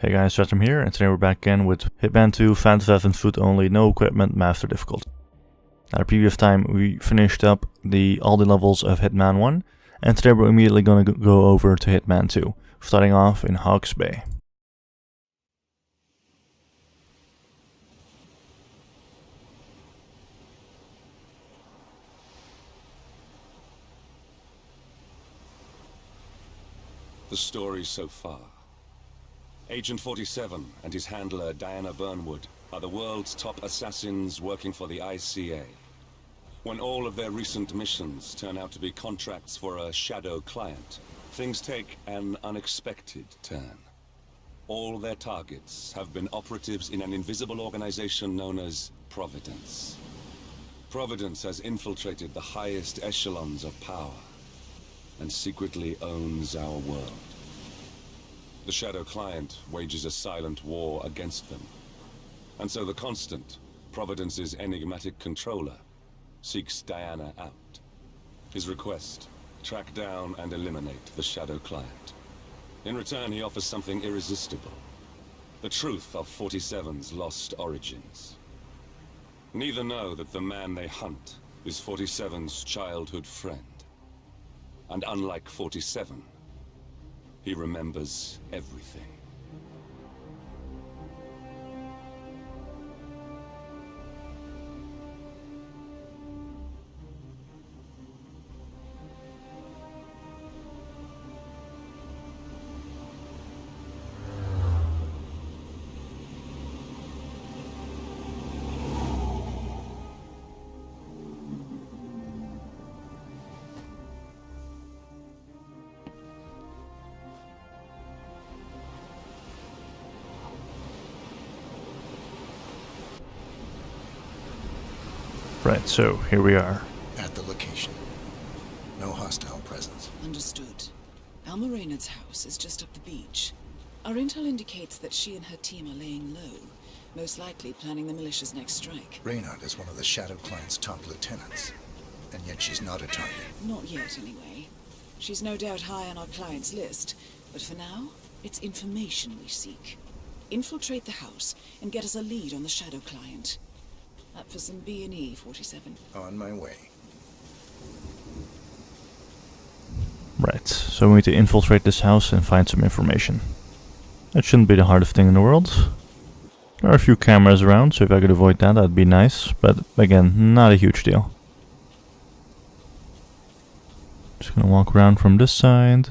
Hey guys, Stratton here, and today we're back again with Hitman 2, Phantom Theft and Food Only, no equipment, master difficulty. At a previous time we finished up all the levels of Hitman 1, and today we're immediately going to go over to Hitman 2, starting off in Hawke's Bay. The story so far. Agent 47 and his handler Diana Burnwood are the world's top assassins working for the ICA. When all of their recent missions turn out to be contracts for a shadow client, things take an unexpected turn. All their targets have been operatives in an invisible organization known as Providence. Providence has infiltrated the highest echelons of power and secretly owns our world. The Shadow Client wages a silent war against them. And so the Constant, Providence's enigmatic controller, seeks Diana out. His request, track down and eliminate the Shadow Client. In return, he offers something irresistible. The truth of 47's lost origins. Neither know that the man they hunt is 47's childhood friend. And unlike 47, he remembers everything. Right, so here we are. At the location. No hostile presence. Understood. Alma Reynard's house is just up the beach. Our intel indicates that she and her team are laying low, most likely planning the militia's next strike. Reynard is one of the Shadow Client's top lieutenants, and yet she's not a target. Not yet, anyway. She's no doubt high on our client's list, but for now, it's information we seek. Infiltrate the house and get us a lead on the Shadow Client. Up for some B&E, 47. On my way. Right, so we need to infiltrate this house and find some information. That shouldn't be the hardest thing in the world. There are a few cameras around, so if I could avoid that, that'd be nice. But again, not a huge deal. Just gonna walk around from this side.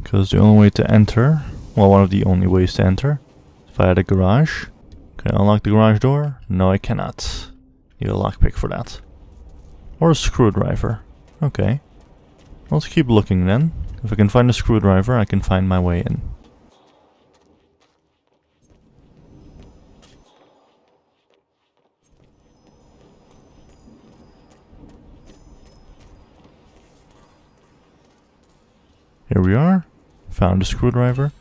Because the only way to enter, well, one of the only ways to enter, is via the garage. Can I unlock the garage door? No, I cannot. Need a lockpick for that. Or a screwdriver. Okay. Let's keep looking then. If I can find a screwdriver, I can find my way in. Here we are. Found a screwdriver.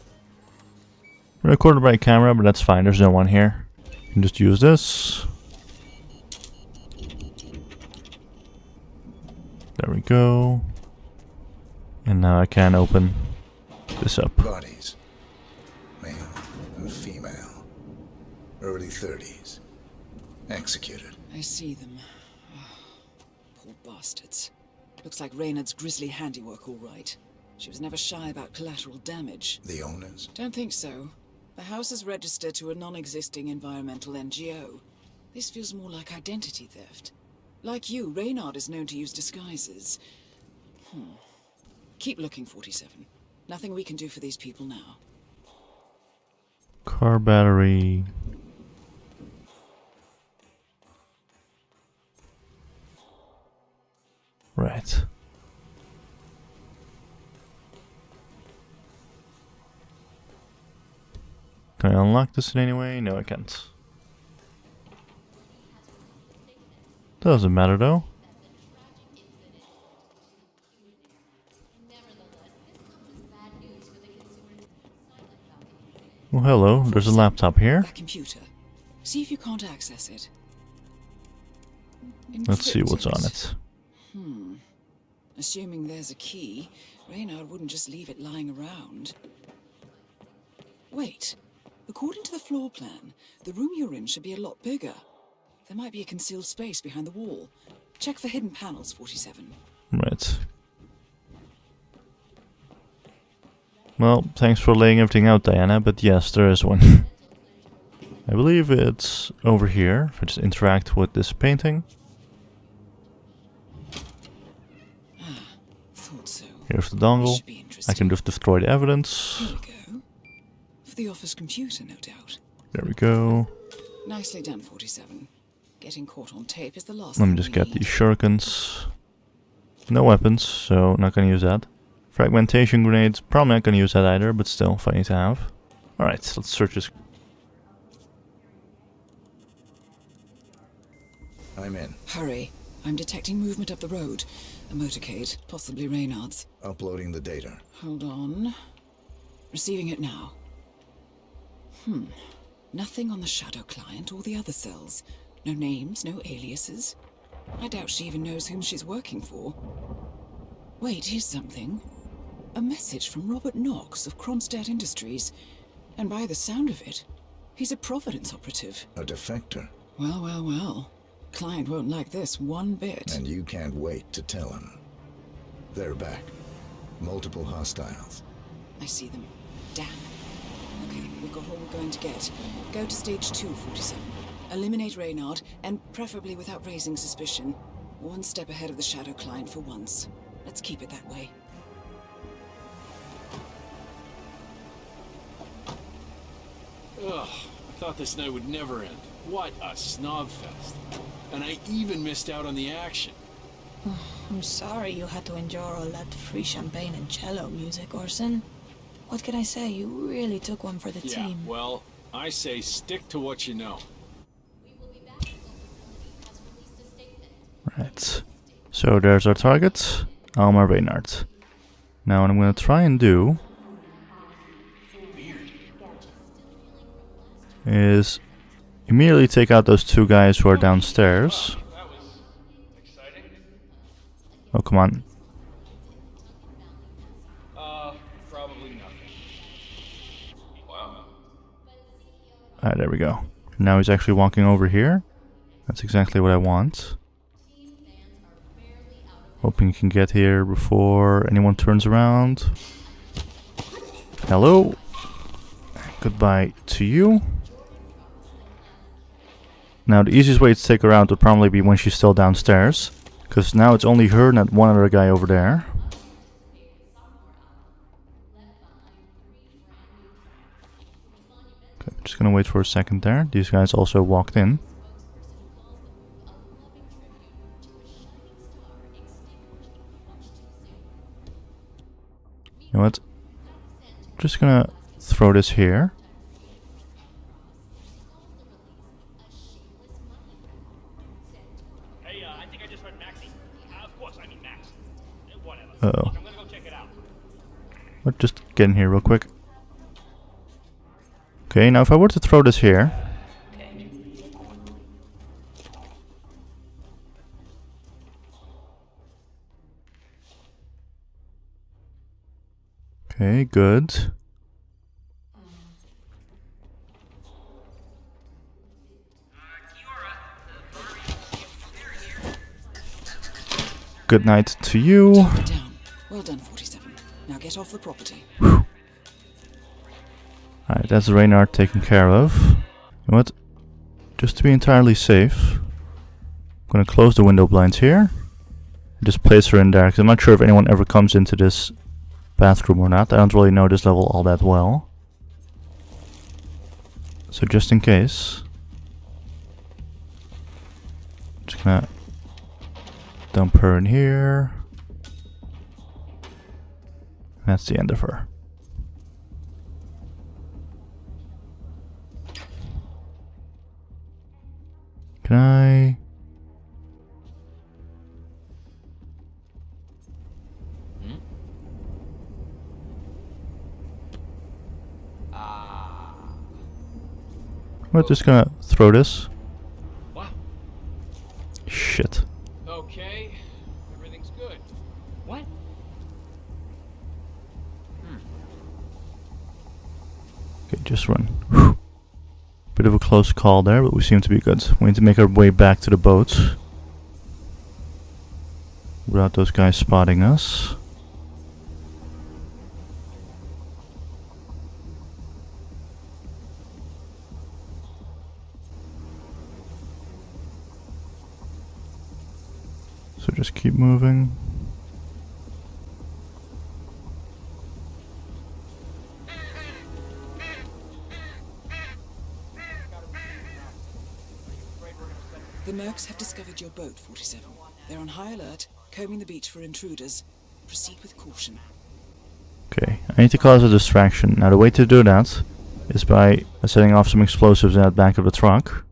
Recorded by camera, but that's fine. There's no one here. You can just use this. There we go. And now I can open this up. Bodies. Male and female. Early 30s. Executed. I see them. Oh, poor bastards. Looks like Reynard's grisly handiwork, all right. She was never shy about collateral damage. The owners? Don't think so. The house is registered to a non-existing environmental NGO. This feels more like identity theft. Like you, Reynard is known to use disguises. Keep looking, 47. Nothing we can do for these people now. Car battery. Right. Can I unlock this in any way? No, I can't. Doesn't matter though. Well, hello. There's a laptop here. A computer. See if you can't access it. Let's see what's on it. Assuming there's a key, Reynard wouldn't just leave it lying around. Wait. According to the floor plan, the room you're in should be a lot bigger. There might be a concealed space behind the wall. Check for hidden panels, 47. Right. Well, thanks for laying everything out, Diana, but yes, there is one. I believe it's over here, if I just interact with this painting. Thought so. Here's the dongle. Should be I interesting. can just destroy the evidence. Here we go. For the office computer, no doubt. There we go. Nicely done, 47. Getting caught on tape is the last Let me thing just we get need. these shurikens. No weapons, so not gonna use that. Fragmentation grenades, probably not gonna use that either, but still funny to have. Alright, let's search this. I'm in. Hurry. I'm detecting movement up the road. A motorcade, possibly Reynard's. Uploading the data. Hold on. Receiving it now. Nothing on the shadow client or the other cells. No names, no aliases. I doubt she even knows whom she's working for. Wait, here's something. A message from Robert Knox of Kronstadt Industries. And by the sound of it, he's a Providence operative. A defector. Well, well, well. Client won't like this one bit. And you can't wait to tell him. They're back. Multiple hostiles. I see them. Damn. Okay, we've got all we're going to get. Go to stage 2, 47. Eliminate Reynard, and preferably without raising suspicion. One step ahead of the shadow client for once. Let's keep it that way. Ugh, I thought this night would never end. What a snob fest. And I even missed out on the action. I'm sorry you had to endure all that free champagne and cello music, Orson. What can I say? You really took one for the Yeah, team. well, I say stick to what you know. Right. So there's our target, Alma Reynard. Now what I'm gonna try and do is immediately take out those two guys who are downstairs. That was exciting. Oh, come on. Probably nothing. Wow. Alright, there we go. Now he's actually walking over here. That's exactly what I want. Hoping he can get here before anyone turns around. Hello. Goodbye to you. Now the easiest way to take her out would probably be when she's still downstairs. Because now it's only her and that one other guy over there. Okay, I'm just gonna wait for a second there. These guys also walked in. You know what? Just gonna throw this here. Hey, I think I just heard Maxie. Of course, I mean Max. Whatever. Uh-oh. I'm gonna go check it out. Let's just get in here real quick. Okay, now if I were to throw this here. Okay, good. Good night to you. Down. Well done, 47. Now get off the property. Alright, that's Reynard taken care of. You know what? Just to be entirely safe, I'm gonna close the window blinds here. Just place her in there, because I'm not sure if anyone ever comes into this bathroom or not. I don't really know this level all that well. So just in case, just gonna dump her in here. That's the end of her. Can I? We're just gonna throw this. Wow. Shit. Okay, everything's good. Okay, just run. Whew. Bit of a close call there, but we seem to be good. We need to make our way back to the boat without those guys spotting us. So just keep moving. The mercs have discovered your boat, 47. They're on high alert, combing the beach for intruders. Proceed with caution. Okay, I need to cause a distraction. Now the way to do that is by setting off some explosives in the back of the truck.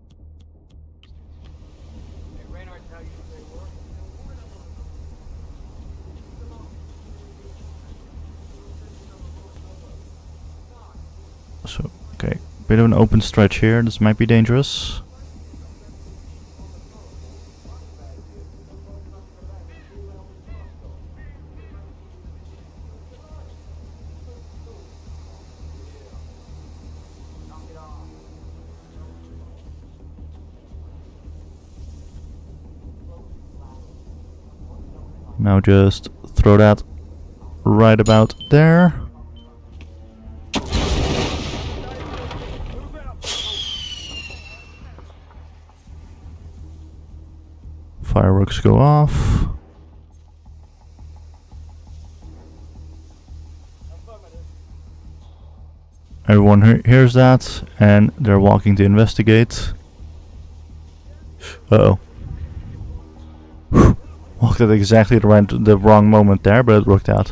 So, okay, bit of an open stretch here. This might be dangerous. Now just throw that right about there. Fireworks go off. Everyone hears that and they're walking to investigate. Uh-oh. Walked at exactly the wrong moment there, but it worked out.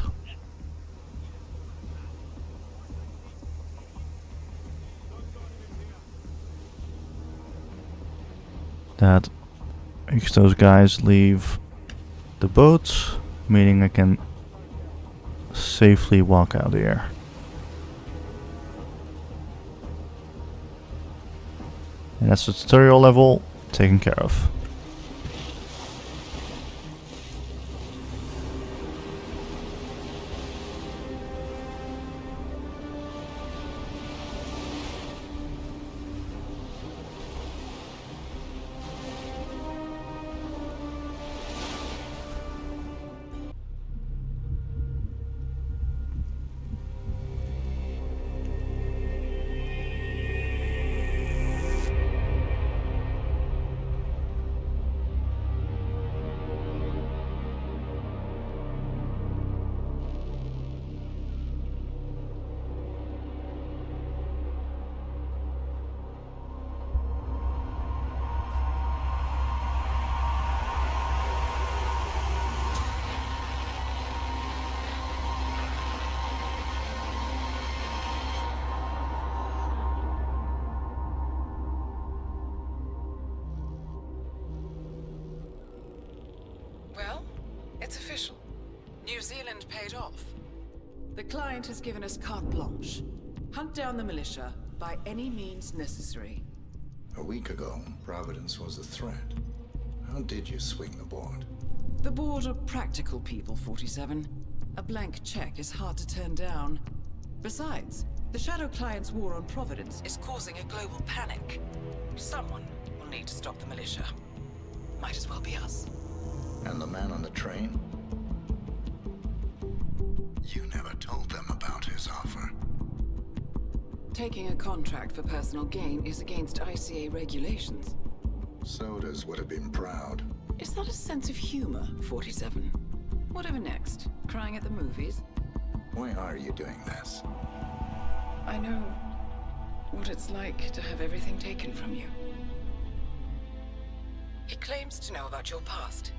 That makes those guys leave the boat, meaning I can safely walk out here. And that's the tutorial level taken care of. Well, it's official. New Zealand paid off. The client has given us carte blanche. Hunt down the militia by any means necessary. A week ago, Providence was a threat. How did you swing the board? The board are practical people, 47. A blank check is hard to turn down. Besides, the Shadow Client's war on Providence is causing a global panic. Someone will need to stop the militia. Might as well be us. And the man on the train? You never told them about his offer. Taking a contract for personal gain is against ICA regulations. Sodas would have been proud. Is that a sense of humor, 47? Whatever next? Crying at the movies? Why are you doing this? I know what it's like to have everything taken from you. He claims to know about your past.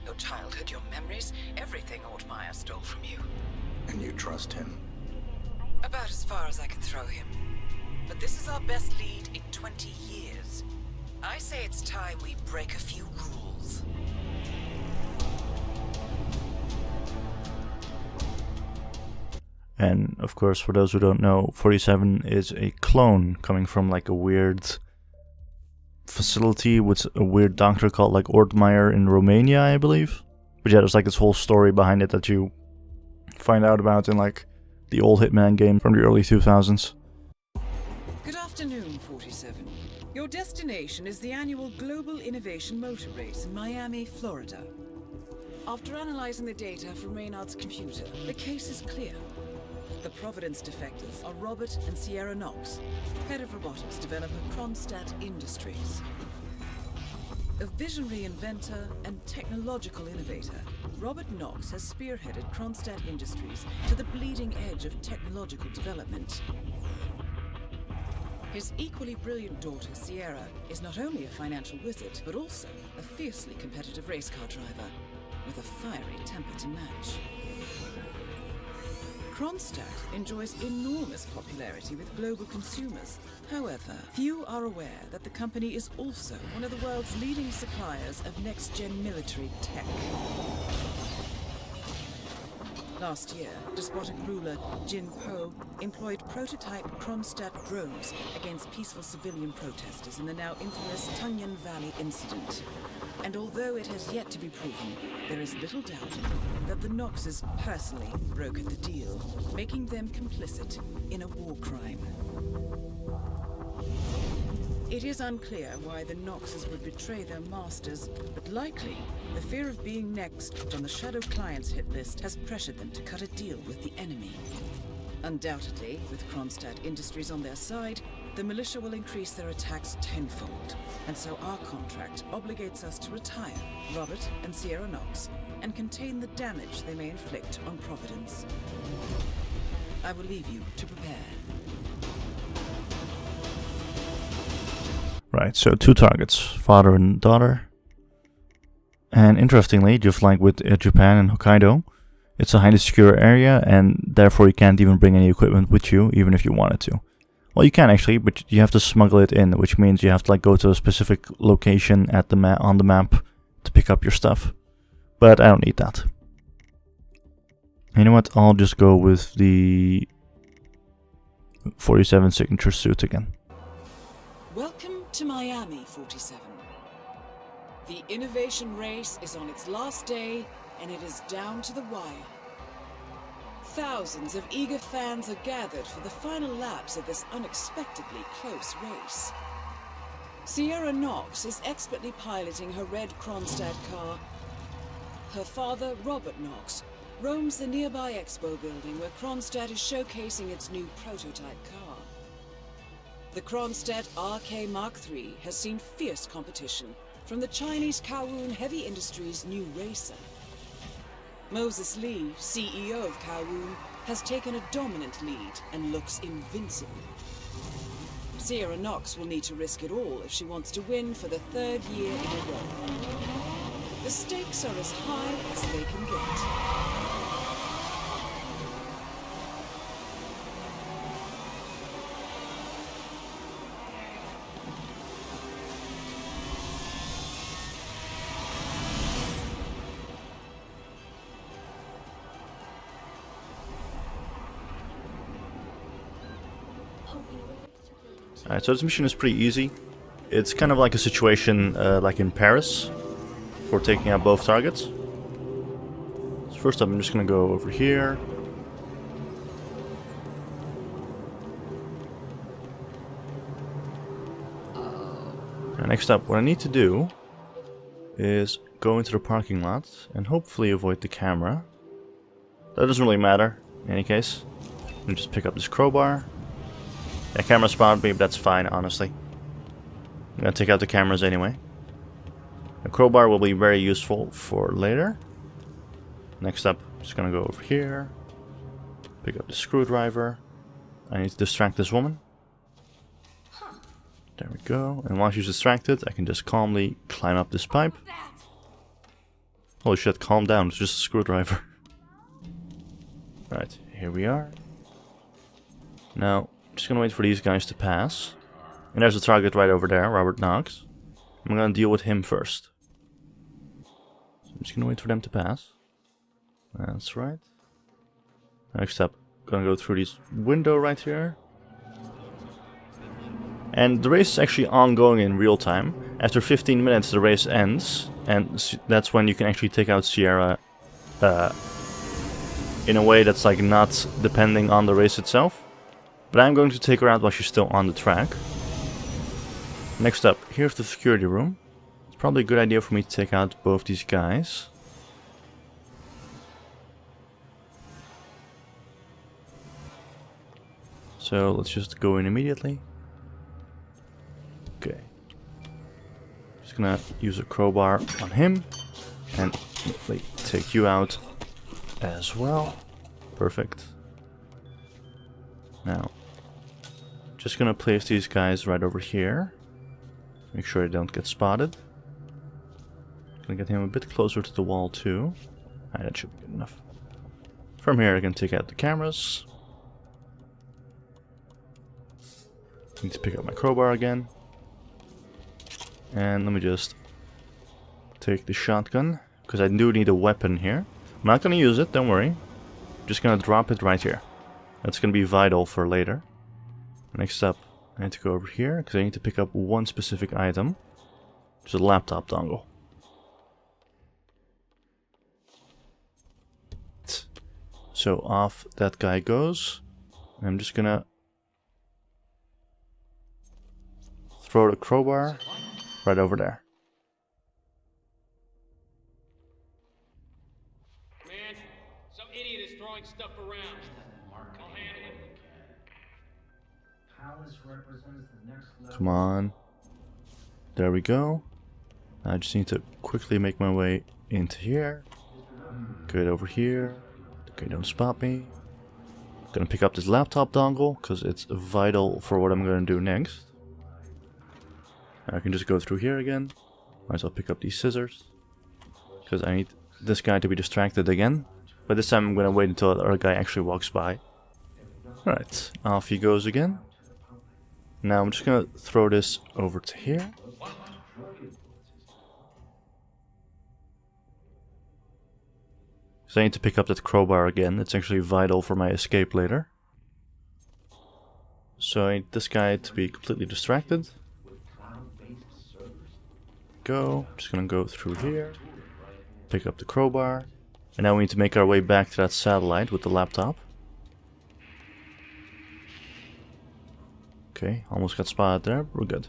Your childhood, your memories, everything Ortmeyer stole from you. And you trust him? About as far as I can throw him. But this is our best lead in 20 years. I say it's time we break a few rules. And of course, for those who don't know, 47 is a clone coming from like a weird facility with a weird doctor called like Ortmeyer in Romania, I believe. But yeah, there's like this whole story behind it that you find out about in like the old Hitman game from the early 2000s. afternoon, 47. Your destination is the annual Global Innovation Motor Race in Miami, Florida. After analyzing the data from Reynard's computer, the case is clear. The Providence defectors are Robert and Sierra Knox, head of robotics developer Kronstadt Industries. A visionary inventor and technological innovator, Robert Knox has spearheaded Kronstadt Industries to the bleeding edge of technological development. His equally brilliant daughter, Sierra, is not only a financial wizard, but also a fiercely competitive race car driver, with a fiery temper to match. Kronstadt enjoys enormous popularity with global consumers. However, few are aware that the company is also one of the world's leading suppliers of next-gen military tech. Last year, despotic ruler Jin Po employed prototype Kronstadt drones against peaceful civilian protesters in the now infamous Tunyon Valley incident. And although it has yet to be proven, there is little doubt that the Knoxes personally brokered the deal, making them complicit in a war crime. It is unclear why the Knoxes would betray their masters, but likely the fear of being next on the Shadow Clients hit list has pressured them to cut a deal with the enemy. Undoubtedly, with Kronstadt Industries on their side, the militia will increase their attacks tenfold, and so our contract obligates us to retire Robert and Sierra Knox and contain the damage they may inflict on Providence. I will leave you to prepare. Right, so 2 targets, father and daughter. And interestingly, just like with Japan and Hokkaido, it's a highly secure area, and therefore you can't even bring any equipment with you, even if you wanted to. Well, you can actually, but you have to smuggle it in, which means you have to like go to a specific location at the on the map to pick up your stuff. But I don't need that. You know what? I'll just go with the 47 signature suit again. Welcome to Miami, 47. The innovation race is on its last day, and it is down to the wire. Thousands of eager fans are gathered for the final laps of this unexpectedly close race. Sierra Knox is expertly piloting her red Kronstadt car. Her father, Robert Knox, roams the nearby expo building where Kronstadt is showcasing its new prototype car. The Kronstadt RK Mark III has seen fierce competition from the Chinese Kowloon Heavy Industries' new racer. Moses Lee, CEO of Kowloon, has taken a dominant lead and looks invincible. Sierra Knox will need to risk it all if she wants to win for the 3rd year in a row. The stakes are as high as they can get. Alright, so this mission is pretty easy. It's kind of like a situation like in Paris for taking out both targets. So first up, I'm just going to go over here. And next up, what I need to do is go into the parking lot and hopefully avoid the camera. That doesn't really matter in any case. And just pick up this crowbar. The camera spotted me, but that's fine, honestly. I'm gonna take out the cameras anyway. The crowbar will be very useful for later. Next up, I'm just gonna go over here. Pick up the screwdriver. I need to distract this woman. There we go. And while she's distracted, I can just calmly climb up this pipe. Holy shit, calm down, it's just a screwdriver. Right, here we are. Now, I'm just gonna wait for these guys to pass. And there's a target right over there, Robert Knox. I'm gonna deal with him first. So I'm just gonna wait for them to pass. That's right. Next up, gonna go through this window right here. And the race is actually ongoing in real time. After 15 minutes the race ends, and that's when you can actually take out Sierra in a way that's like not depending on the race itself. But I'm going to take her out while she's still on the track. Next up, here's the security room. It's probably a good idea for me to take out both these guys. So let's just go in immediately. Okay. Just gonna use a crowbar on him and take you out as well. Perfect. Now, just gonna place these guys right over here. Make sure they don't get spotted. Gonna get him a bit closer to the wall too. Alright, that should be good enough. From here I can take out the cameras. Need to pick up my crowbar again. And let me just take the shotgun, because I do need a weapon here. I'm not gonna use it, don't worry. I'm just gonna drop it right here. That's gonna be vital for later. Next up, I need to go over here, because I need to pick up one specific item. Which is a laptop dongle. So off that guy goes. I'm just gonna throw the crowbar right over there. Man, some idiot is throwing stuff around. I'll handle it. Come on. There we go. I just need to quickly make my way into here. Get over here. Okay, don't spot me. Gonna pick up this laptop dongle, because it's vital for what I'm gonna do next. I can just go through here again. Might as well pick up these scissors, because I need this guy to be distracted again. But this time I'm gonna wait until the other guy actually walks by. Alright, off he goes again. Now I'm just gonna throw this over to here. So I need to pick up that crowbar again. It's actually vital for my escape later. So I need this guy to be completely distracted. Go. Just gonna go through here. Pick up the crowbar. And now we need to make our way back to that satellite with the laptop. Okay, almost got spotted there, but we're good.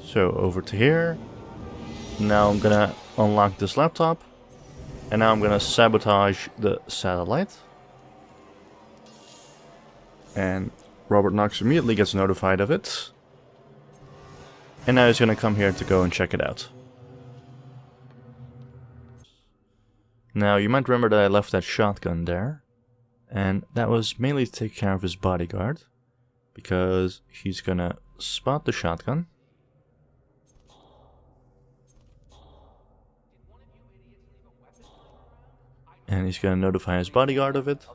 So over to here. Now I'm gonna unlock this laptop. And now I'm gonna sabotage the satellite. And Robert Knox immediately gets notified of it. And now he's gonna come here to go and check it out. Now you might remember that I left that shotgun there. And that was mainly to take care of his bodyguard. Because he's gonna spot the shotgun. And he's gonna notify his bodyguard of it.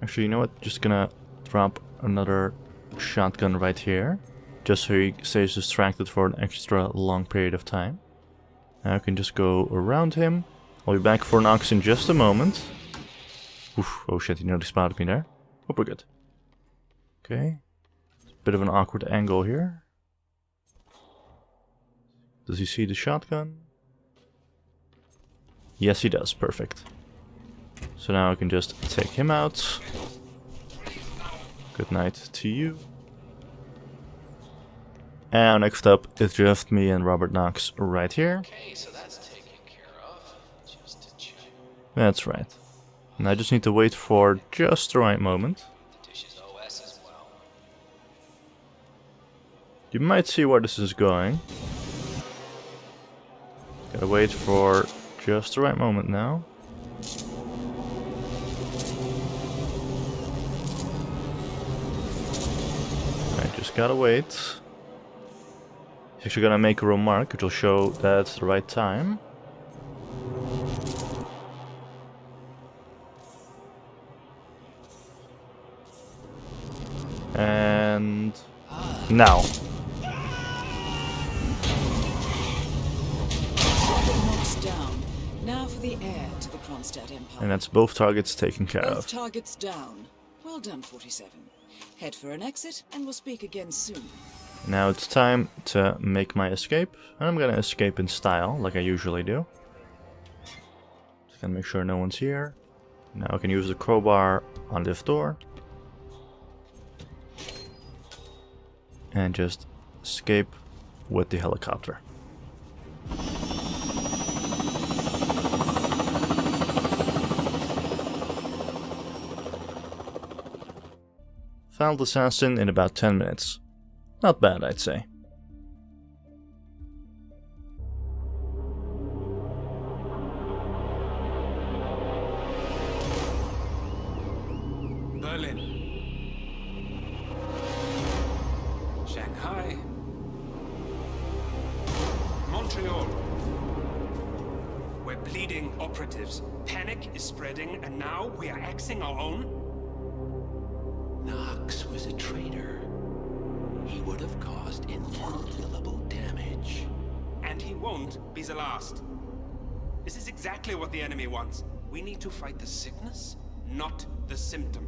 Actually, you know what? Just gonna drop another shotgun right here. Just so he stays distracted for an extra long period of time. Now I can just go around him. I'll be back for Knox in just a moment. Oof, oh shit, he nearly spotted me there. Hope we're good. Okay. Bit of an awkward angle here. Does he see the shotgun? Yes, he does. Perfect. So now I can just take him out. Good night to you. And next up, it's just me and Robert Knox right here. Okay, so that's taken care of. Just to check. That's right. And I just need to wait for just the right moment. The dish is OS as well. You might see where this is going. Gotta wait for just the right moment now. I just gotta wait. He's actually gonna make a remark which will show that it's the right time. And now. Knox down. Now for the heir to the Kronstadt Empire. And that's both targets taken care Both of. targets down. Well done, 47. Head for an exit, and we'll speak again soon. Now it's time to make my escape. And I'm gonna escape in style, like I usually do. Can make sure no one's here. Now I can use the crowbar on this door. And just escape with the helicopter. Found the assassin in about 10 minutes. Not bad, I'd say. Berlin. Shanghai. Montreal. We're bleeding operatives. Panic is spreading, and now we are axing our own? Knox was a traitor. He would have caused incalculable damage. And he won't be the last. This is exactly what the enemy wants. We need to fight the sickness, not the symptom.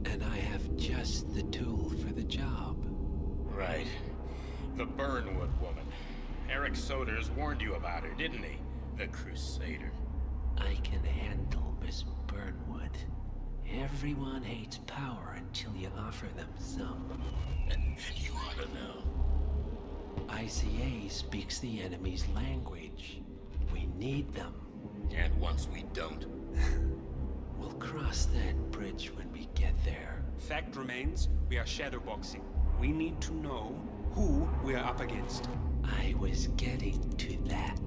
And I have just the tool for the job. Right. The Burnwood woman. Eric Soders warned you about her, didn't he? The Crusader. I can handle Miss Burnwood. Everyone hates power until you offer them some. You ought to know. ICA speaks the enemy's language. We need them. And once we don't, We'll cross that bridge when we get there. Fact remains, we are shadowboxing. We need to know who we are up against. I was getting to that.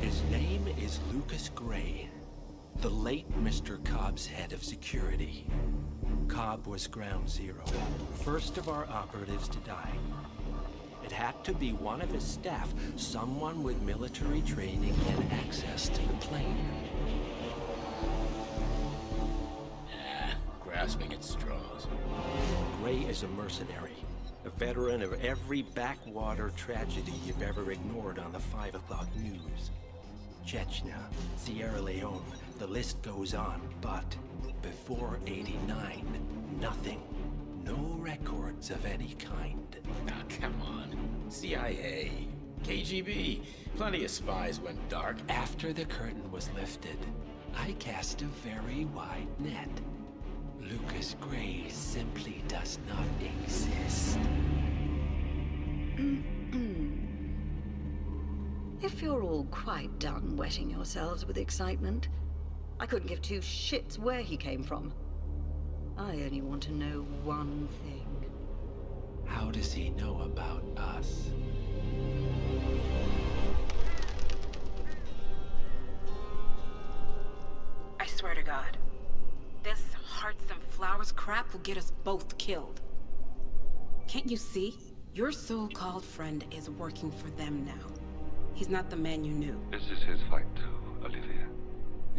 His name is Lucas Gray, the late Mr. Cobb's head of security. Cobb was ground zero, first of our operatives to die. It had to be one of his staff, someone with military training and access to the plane. grasping at straws. Gray is a mercenary, a veteran of every backwater tragedy you've ever ignored on the 5 o'clock news. Chechnya, Sierra Leone, the list goes on, but before '89, nothing. No records of any kind. Ah, come on. CIA, KGB, plenty of spies went dark. After the curtain was lifted, I cast a very wide net. Lucas Gray simply does not exist. If you're all quite done wetting yourselves with excitement, I couldn't give two shits where he came from. I only want to know one thing. How does he know about us? I swear to God, this hearts and flowers crap will get us both killed. Can't you see? Your so-called friend is working for them now. He's not the man you knew. This is his fight too, Olivia.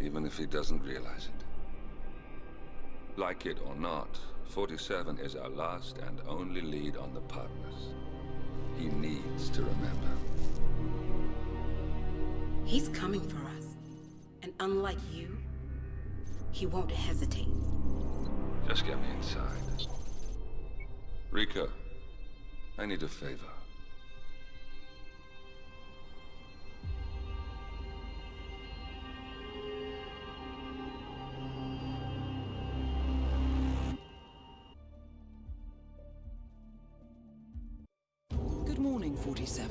Even if he doesn't realize it. Like it or not, 47 is our last and only lead on the partners. He needs to remember. He's coming for us. And unlike you, he won't hesitate. Just get me inside. Rico, I need a favor. Good morning, 47.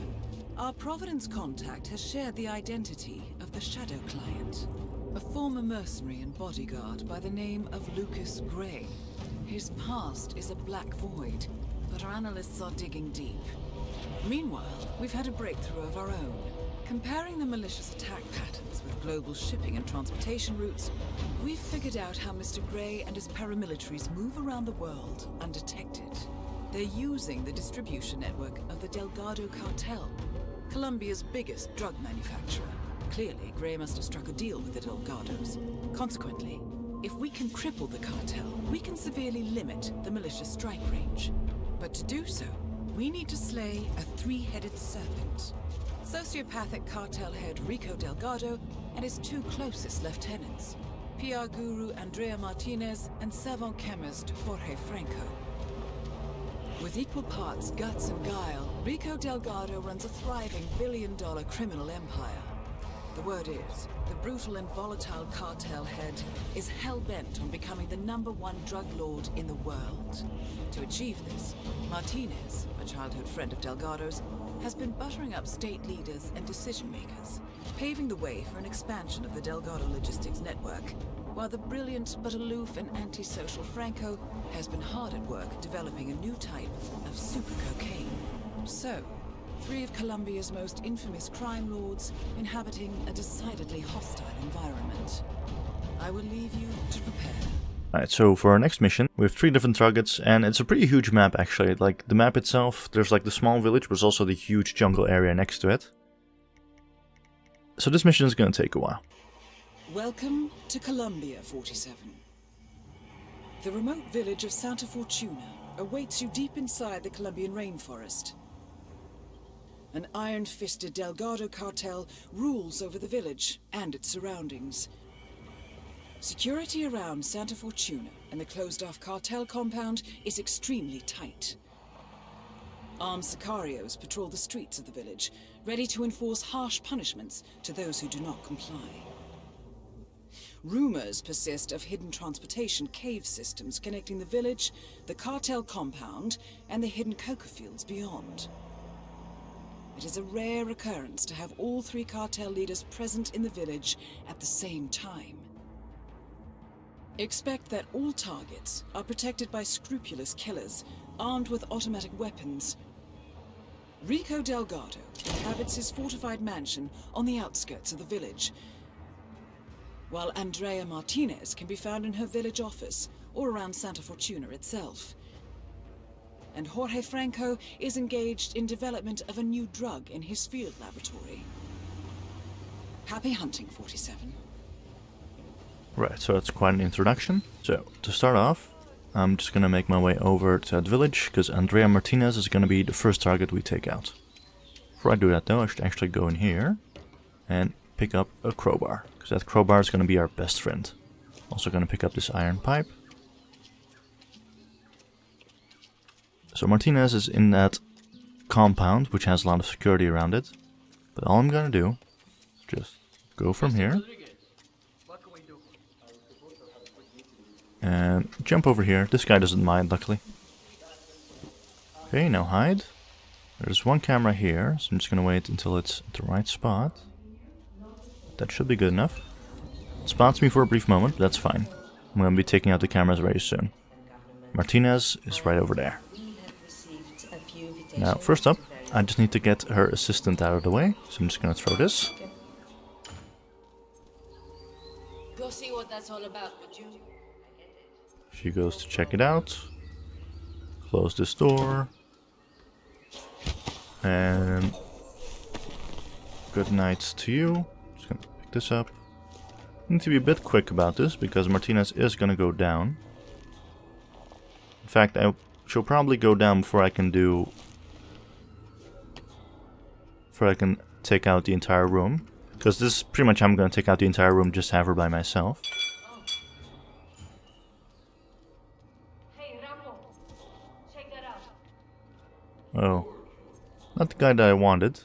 Our Providence contact has shared the identity of the Shadow Client, a former mercenary and bodyguard by the name of Lucas Gray. His past is a black void, but our analysts are digging deep. Meanwhile, we've had a breakthrough of our own. Comparing the malicious attack patterns with global shipping and transportation routes, we've figured out how Mr. Gray and his paramilitaries move around the world undetected. They're using the distribution network of the Delgado Cartel, Colombia's biggest drug manufacturer. Clearly, Gray must have struck a deal with the Delgados. Consequently, if we can cripple the cartel, we can severely limit the malicious strike range. But to do so, we need to slay a three-headed serpent. Sociopathic cartel head Rico Delgado and his two closest lieutenants, PR guru Andrea Martinez and servant chemist Jorge Franco. With equal parts guts and guile, Rico Delgado runs a thriving billion-dollar criminal empire. The word is, the brutal and volatile cartel head is hell-bent on becoming the #1 drug lord in the world. To achieve this, Martinez, a childhood friend of Delgado's, has been buttering up state leaders and decision-makers, paving the way for an expansion of the Delgado logistics network, while the brilliant but aloof and antisocial Franco has been hard at work developing a new type of super cocaine. So, 3 of Colombia's most infamous crime lords inhabiting a decidedly hostile environment. I will leave you to prepare. Alright, so for our next mission, we have 3 different targets, and it's a pretty huge map actually. Like, the map itself, there's like the small village, but there's also the huge jungle area next to it. So this mission is gonna take a while. Welcome to Colombia, 47. The remote village of Santa Fortuna awaits you deep inside the Colombian rainforest. An iron-fisted Delgado cartel rules over the village and its surroundings. Security around Santa Fortuna and the closed-off cartel compound is extremely tight. Armed sicarios patrol the streets of the village, ready to enforce harsh punishments to those who do not comply. Rumors persist of hidden transportation cave systems connecting the village, the cartel compound, and the hidden coca fields beyond. It is a rare occurrence to have all 3 cartel leaders present in the village at the same time. Expect that all targets are protected by scrupulous killers, armed with automatic weapons. Rico Delgado inhabits his fortified mansion on the outskirts of the village, while Andrea Martinez can be found in her village office or around Santa Fortuna itself. And Jorge Franco is engaged in development of a new drug in his field laboratory. Happy hunting, 47. Right, so that's quite an introduction. So, to start off, I'm just gonna make my way over to that village, because Andrea Martinez is gonna be the first target we take out. Before I do that though, I should actually go in here and pick up a crowbar, because that crowbar is gonna be our best friend. Also gonna pick up this iron pipe. So Martinez is in that compound, which has a lot of security around it. But all I'm gonna do, just go from here. And jump over here. This guy doesn't mind, luckily. Okay, now hide. There's one camera here, so I'm just gonna wait until it's at the right spot. That should be good enough. It spots me for a brief moment, but that's fine. I'm gonna be taking out the cameras very soon. Martinez is right over there. Now, first up, I just need to get her assistant out of the way, so I'm just gonna throw this. Go see what that's all about, would you? She goes to check it out. Close this door. And good night to you. Just gonna pick this up. I need to be a bit quick about this because Martinez is gonna go down. In fact, she'll probably go down before I can take out the entire room. Because this is pretty much I'm gonna take out the entire room, just have her by myself. Oh, not the guy that I wanted.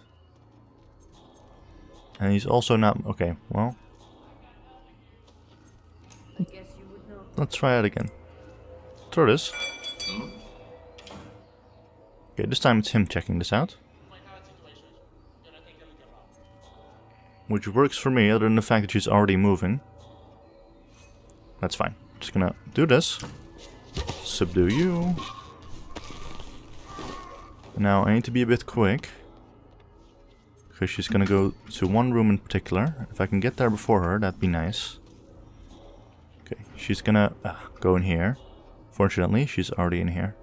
And he's also not... Okay, well. Let's try it again. Throw this. Okay, this time it's him checking this out. Which works for me, other than the fact that she's already moving. That's fine. Just gonna do this. Subdue you. Now, I need to be a bit quick, because she's gonna go to one room in particular. If I can get there before her, that'd be nice. Okay, she's gonna go in here. Fortunately, she's already in here.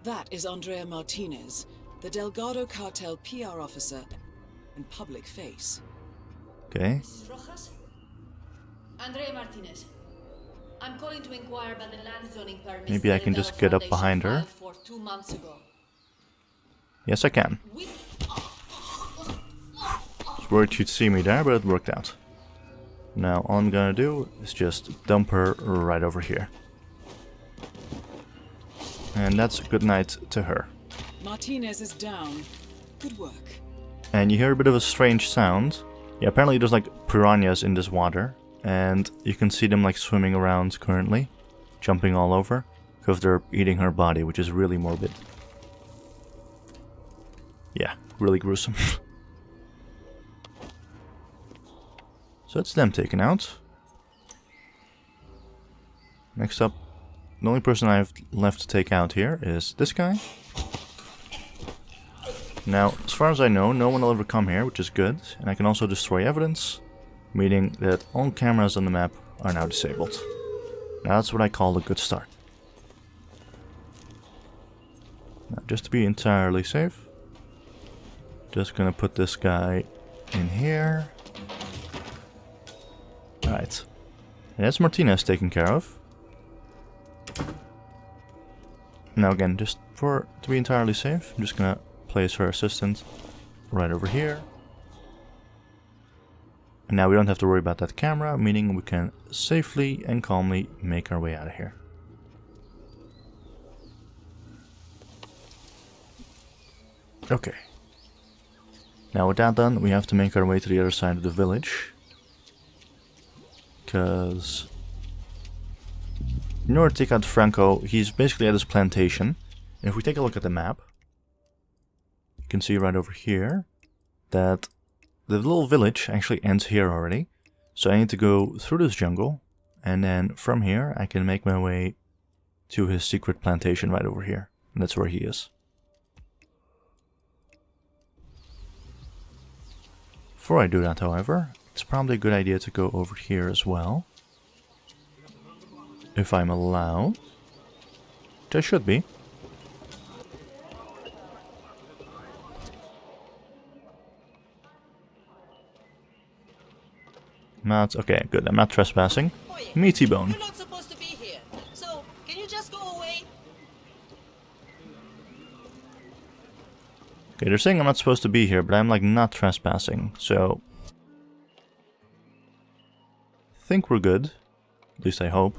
That is Andrea Martinez, the Delgado cartel PR officer and public face. Okay. Andrea Martinez. I'm calling to inquire about the land zoning permits. Maybe I can just get up behind her. 2 months ago. Yes, I can. I was worried she'd see me there, but it worked out. Now, all I'm gonna do is just dump her right over here. And that's good night to her. Martinez is down. Good work. And you hear a bit of a strange sound. Yeah, apparently there's like piranhas in this water. And you can see them like swimming around currently. Jumping all over. Because they're eating her body, which is really morbid. Yeah, really gruesome. So that's them taken out. Next up, the only person I have left to take out here is this guy. Now, as far as I know, no one will ever come here, which is good. And I can also destroy evidence, meaning that all cameras on the map are now disabled. Now that's what I call a good start. Now, just to be entirely safe, just gonna put this guy in here. Alright. And that's Martinez taken care of. Now again, just to be entirely safe, I'm just gonna place her assistant right over here. And now we don't have to worry about that camera, meaning we can safely and calmly make our way out of here. Okay. Now with that done, we have to make our way to the other side of the village. Because in order to take out Franco, he's basically at his plantation. And if we take a look at the map, you can see right over here that the little village actually ends here already. So I need to go through this jungle, and then from here I can make my way to his secret plantation right over here. And that's where he is. Before I do that, however, it's probably a good idea to go over here as well. If I'm allowed. Which I should be. Not okay, good. I'm not trespassing. Meaty bone. You're not supposed to be here. So, can you just go away? Okay, they're saying I'm not supposed to be here, but I'm like not trespassing, so I think we're good. At least I hope.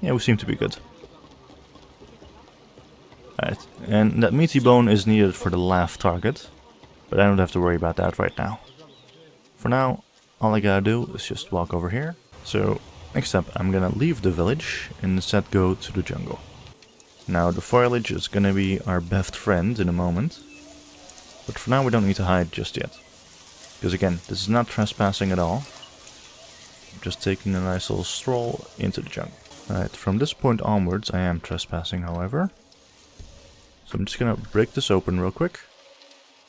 Yeah, we seem to be good. Alright, and that meaty bone is needed for the laugh target, but I don't have to worry about that right now. For now, all I gotta do is just walk over here. So, next up, I'm gonna leave the village and instead go to the jungle. Now, the foliage is gonna be our best friend in a moment. But for now, we don't need to hide just yet. Because again, this is not trespassing at all. I'm just taking a nice little stroll into the jungle. Alright, from this point onwards, I am trespassing, however. So I'm just gonna break this open real quick.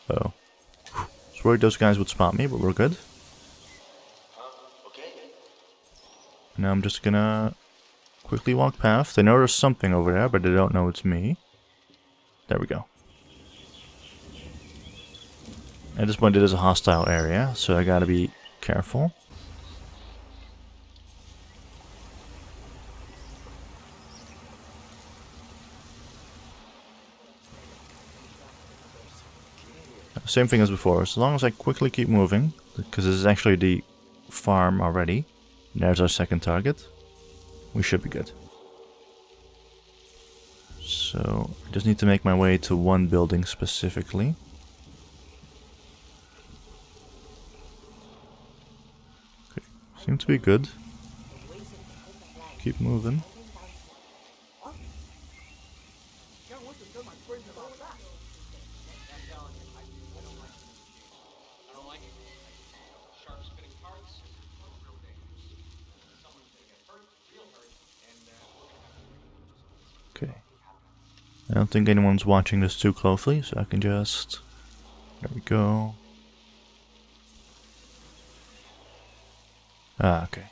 Uh-oh. I was worried those guys would spot me, but we're good. Now I'm just gonna quickly walk past. They know there's something over there, but they don't know it's me. There we go. At this point it is a hostile area, so I gotta be careful. Same thing as before, as long as I quickly keep moving, because this is actually the farm already. There's our second target. We should be good. So, I just need to make my way to one building specifically. Okay, seem to be good. Keep moving. I don't think anyone's watching this too closely, so I can just... There we go. Ah, okay.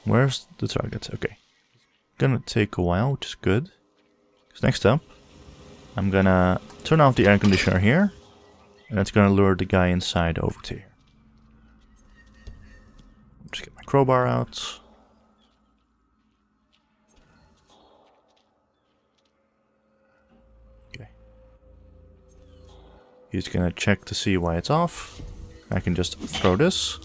Where's the target? Okay. Gonna take a while, which is good. Because next up, I'm gonna turn off the air conditioner here. And it's gonna lure the guy inside over to here. Just get my crowbar out. He's gonna check to see why it's off. I can just throw this.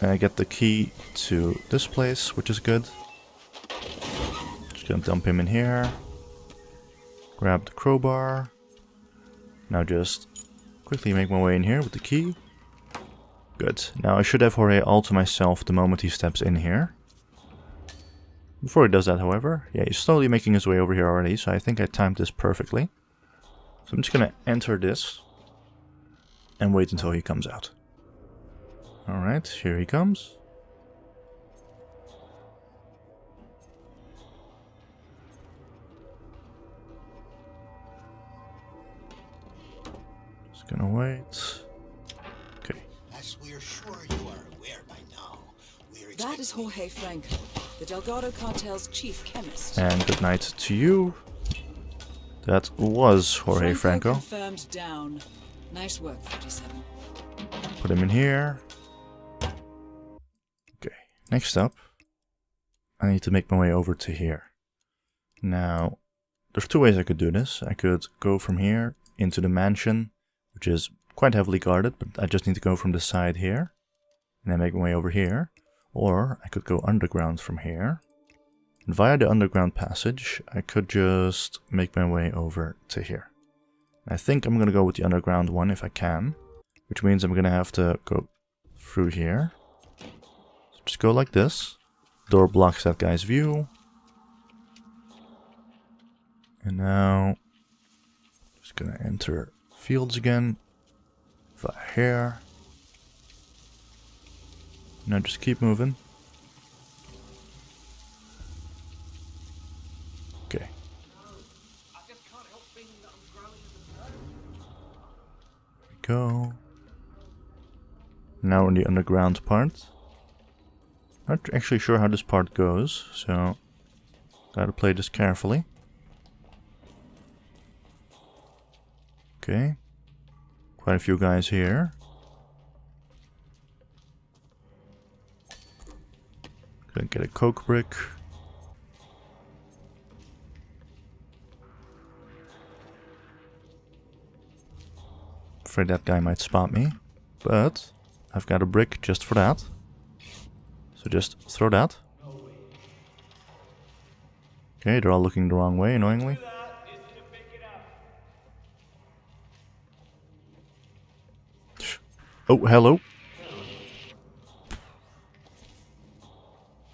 And I get the key to this place, which is good. Just gonna dump him in here. Grab the crowbar. Now just quickly make my way in here with the key. Good. Now I should have Jorge all to myself the moment he steps in here. Before he does that, however, yeah, he's slowly making his way over here already, so I think I timed this perfectly. So I'm just gonna enter this and wait until he comes out. Alright, here he comes. Just gonna wait. Okay. As we're sure you are aware by now, that is Jorge Franco, the Delgado Cartel's chief chemist. And good night to you. That was Jorge Franco. Confirmed down. Nice work, 47. Put him in here. Okay, next up, I need to make my way over to here. Now, there's two ways I could do this. I could go from here into the mansion, which is quite heavily guarded, but I just need to go from the side here, and then make my way over here. Or I could go underground from here. And via the underground passage, I could just make my way over to here. I think I'm gonna go with the underground one if I can, which means I'm gonna have to go through here. So just go like this. Door blocks that guy's view. And now, just gonna enter fields again via here. Now just keep moving. Okay. There we go. Now we're in the underground part. Not actually sure how this part goes, so gotta play this carefully. Okay. Quite a few guys here. Gonna get a coke brick. Afraid that guy might spot me, but I've got a brick just for that. So just throw that. Okay, they're all looking the wrong way, annoyingly. Oh, hello.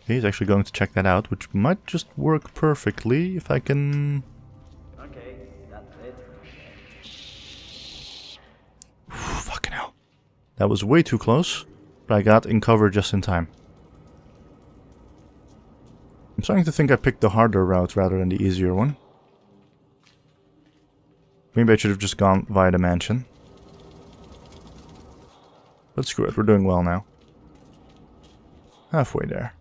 He's actually going to check that out, which might just work perfectly if I can... Okay, that's it. Fucking hell. That was way too close, but I got in cover just in time. I'm starting to think I picked the harder route rather than the easier one. Maybe I should have just gone via the mansion. But screw it, we're doing well now. Halfway there.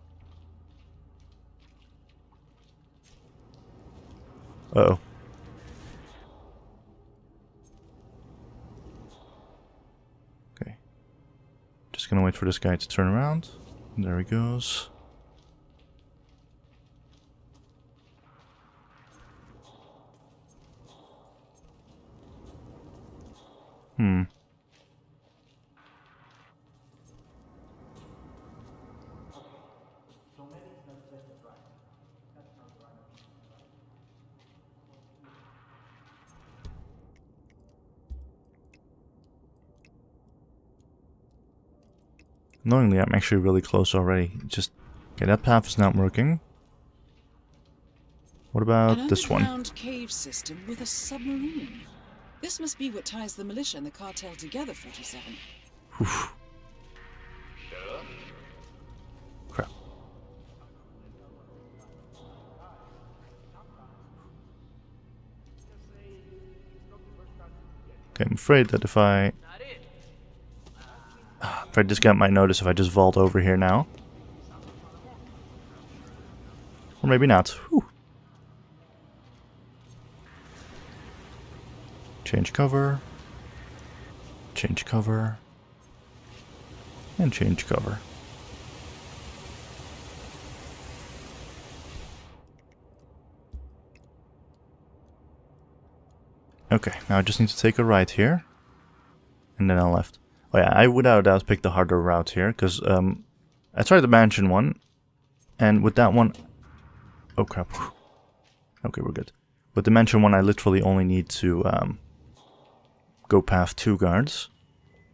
Uh-oh. Okay. Just gonna wait for this guy to turn around. There he goes. Annoyingly, I'm actually really close already. Just, okay, that path is not working. What about this one? An underground cave system with a submarine. This must be what ties the militia and the cartel together, 47. Oof. Crap. Okay, I'm afraid that if I... I'm afraid this guy might notice if I just vault over here now. Or maybe not. Whew. Change cover. Change cover. And change cover. Okay, now I just need to take a right here. And then a left. Oh yeah, I without a doubt pick the harder route here, because I tried the mansion one, and with that one... Oh crap. Okay, we're good. With the mansion one, I literally only need to go past 2 guards,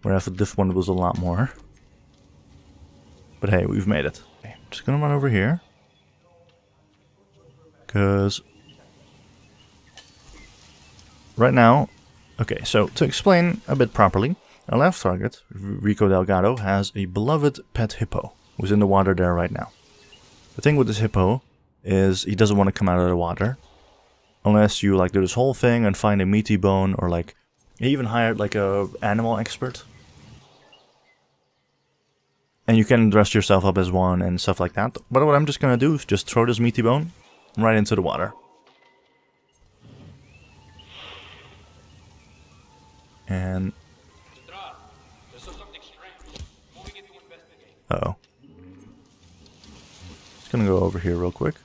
whereas with this one it was a lot more. But hey, we've made it. Okay, I'm just gonna run over here. Because... right now... Okay, so to explain a bit properly, our last target, Rico Delgado, has a beloved pet hippo, who's in the water there right now. The thing with this hippo is he doesn't want to come out of the water, unless you like do this whole thing and find a meaty bone, or like, he even hired like a animal expert. And you can dress yourself up as one and stuff like that. But what I'm just gonna do is just throw this meaty bone right into the water. And... uh-oh. Just gonna go over here real quick.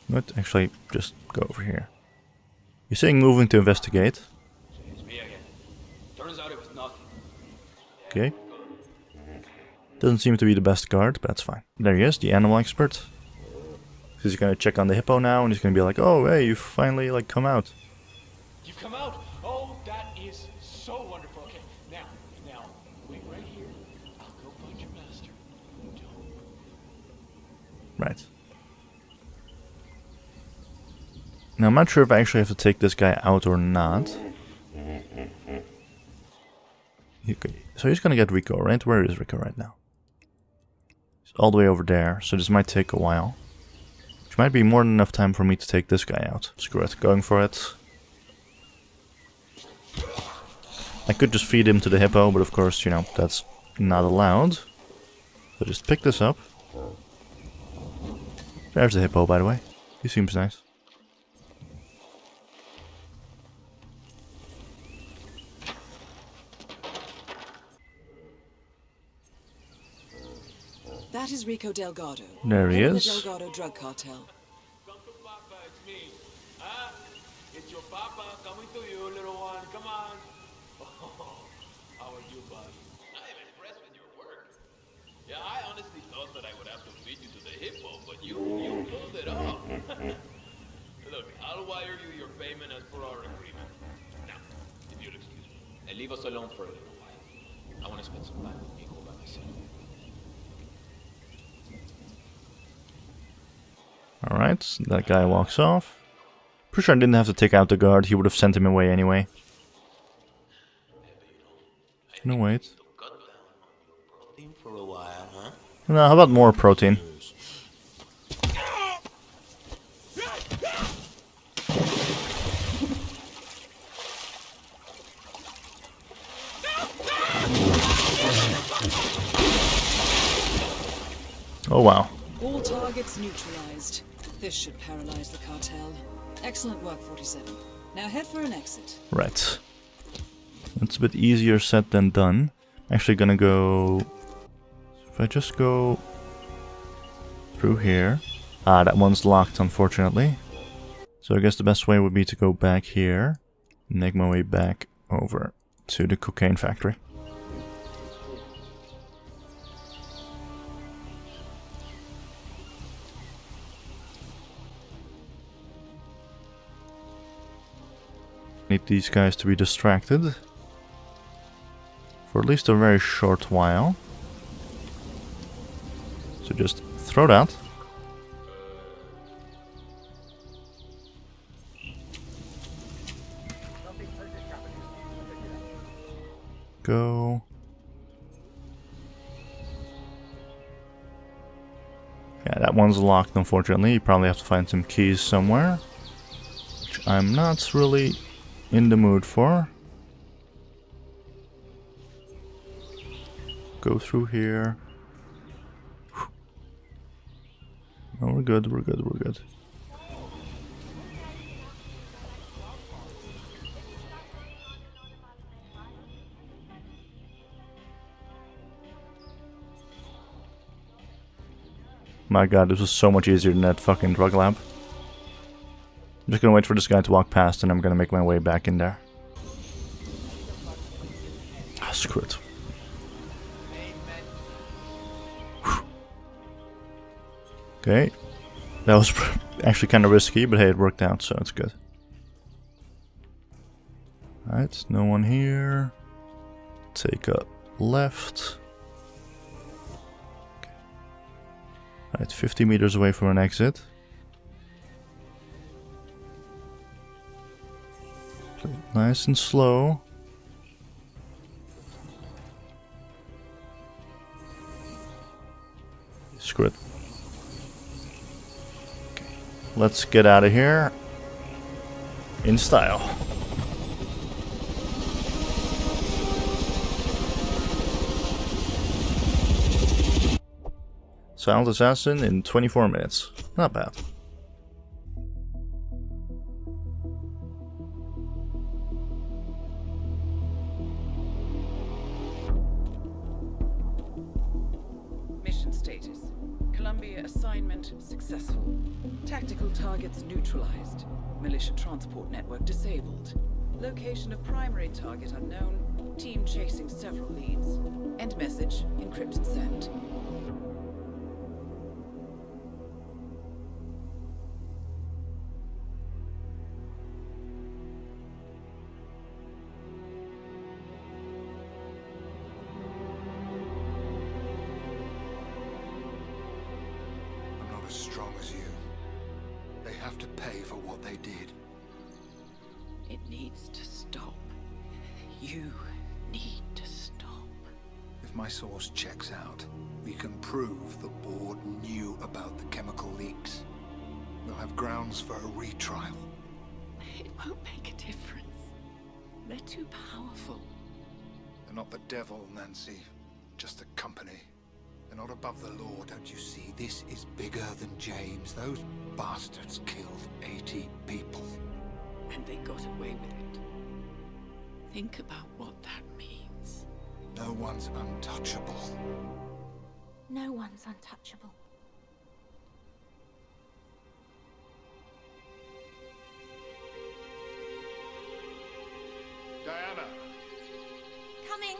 What? Actually, just go over here. You're saying moving to investigate. It's me again. Turns out it was nothing. Okay. Doesn't seem to be the best guard, but that's fine. There he is, the animal expert. He's gonna check on the hippo now, and he's gonna be like, "Oh, hey, you finally like come out." You've come out. Oh, that is so wonderful. Okay, now, wait right here. I'll go find your master. Don't. Right. Now I'm not sure if I actually have to take this guy out or not. Okay, so he's gonna get Rico, right? Where is Rico right now? He's all the way over there, so this might take a while. Which might be more than enough time for me to take this guy out. Screw it, going for it. I could just feed him to the hippo, but of course, you know, that's not allowed. So just pick this up. There's the hippo, by the way. He seems nice. That is Rico Delgado. There he is. The Delgado drug cartel. Come to Papa, it's me. Huh? It's your Papa coming to you, little one. Come on. Oh, how are you, buddy? I am impressed with your work. Yeah, I honestly thought that I would have to feed you to the hippo, but you pulled it off. Look, I'll wire you your payment as per our agreement. Now, if you'll excuse me, and leave us alone for a little while. I want to spend some time with Nico by myself. Alright, that guy walks off. Pretty sure I didn't have to take out the guard, he would have sent him away anyway. No, wait. For a while, huh? No, how about more protein? Oh wow. All targets neutralized. This should paralyze the cartel. Excellent work, 47. Now head for an exit. Right. That's a bit easier said than done. Actually gonna go... if I just go... through here... ah, that one's locked, unfortunately. So I guess the best way would be to go back here. And make my way back over to the cocaine factory. Need these guys to be distracted for at least a very short while. So just throw that. Go. Yeah, that one's locked, unfortunately. You probably have to find some keys somewhere, which I'm not really in the mood for. Go through here. Oh, we're good, we're good, we're good. My god, this was so much easier than that fucking drug lab. I'm just gonna wait for this guy to walk past and I'm gonna make my way back in there. Ah, screw it. Okay. That was actually kind of risky, but hey, it worked out, so it's good. Alright, no one here. Take a left. Okay. Alright, 50 meters away from an exit. Play it nice and slow. Screw it. Okay. Let's get out of here in style. Silent Assassin in 24 minutes. Not bad. Mission status. Columbia assignment successful. Tactical targets neutralized. Militia transport network disabled. Location of primary target unknown. Team chasing several leads. End message. Encrypt and send. As strong as you. They have to pay for what they did. It needs to stop. You need to stop. If my source checks out, we can prove the board knew about the chemical leaks. We'll have grounds for a retrial. It won't make a difference. They're too powerful. They're not the devil, Nancy. Just a company. They're not above the law, don't you see? This is bigger than James. Those bastards killed 80 people. And they got away with it. Think about what that means. No one's untouchable. No one's untouchable. Diana! Coming!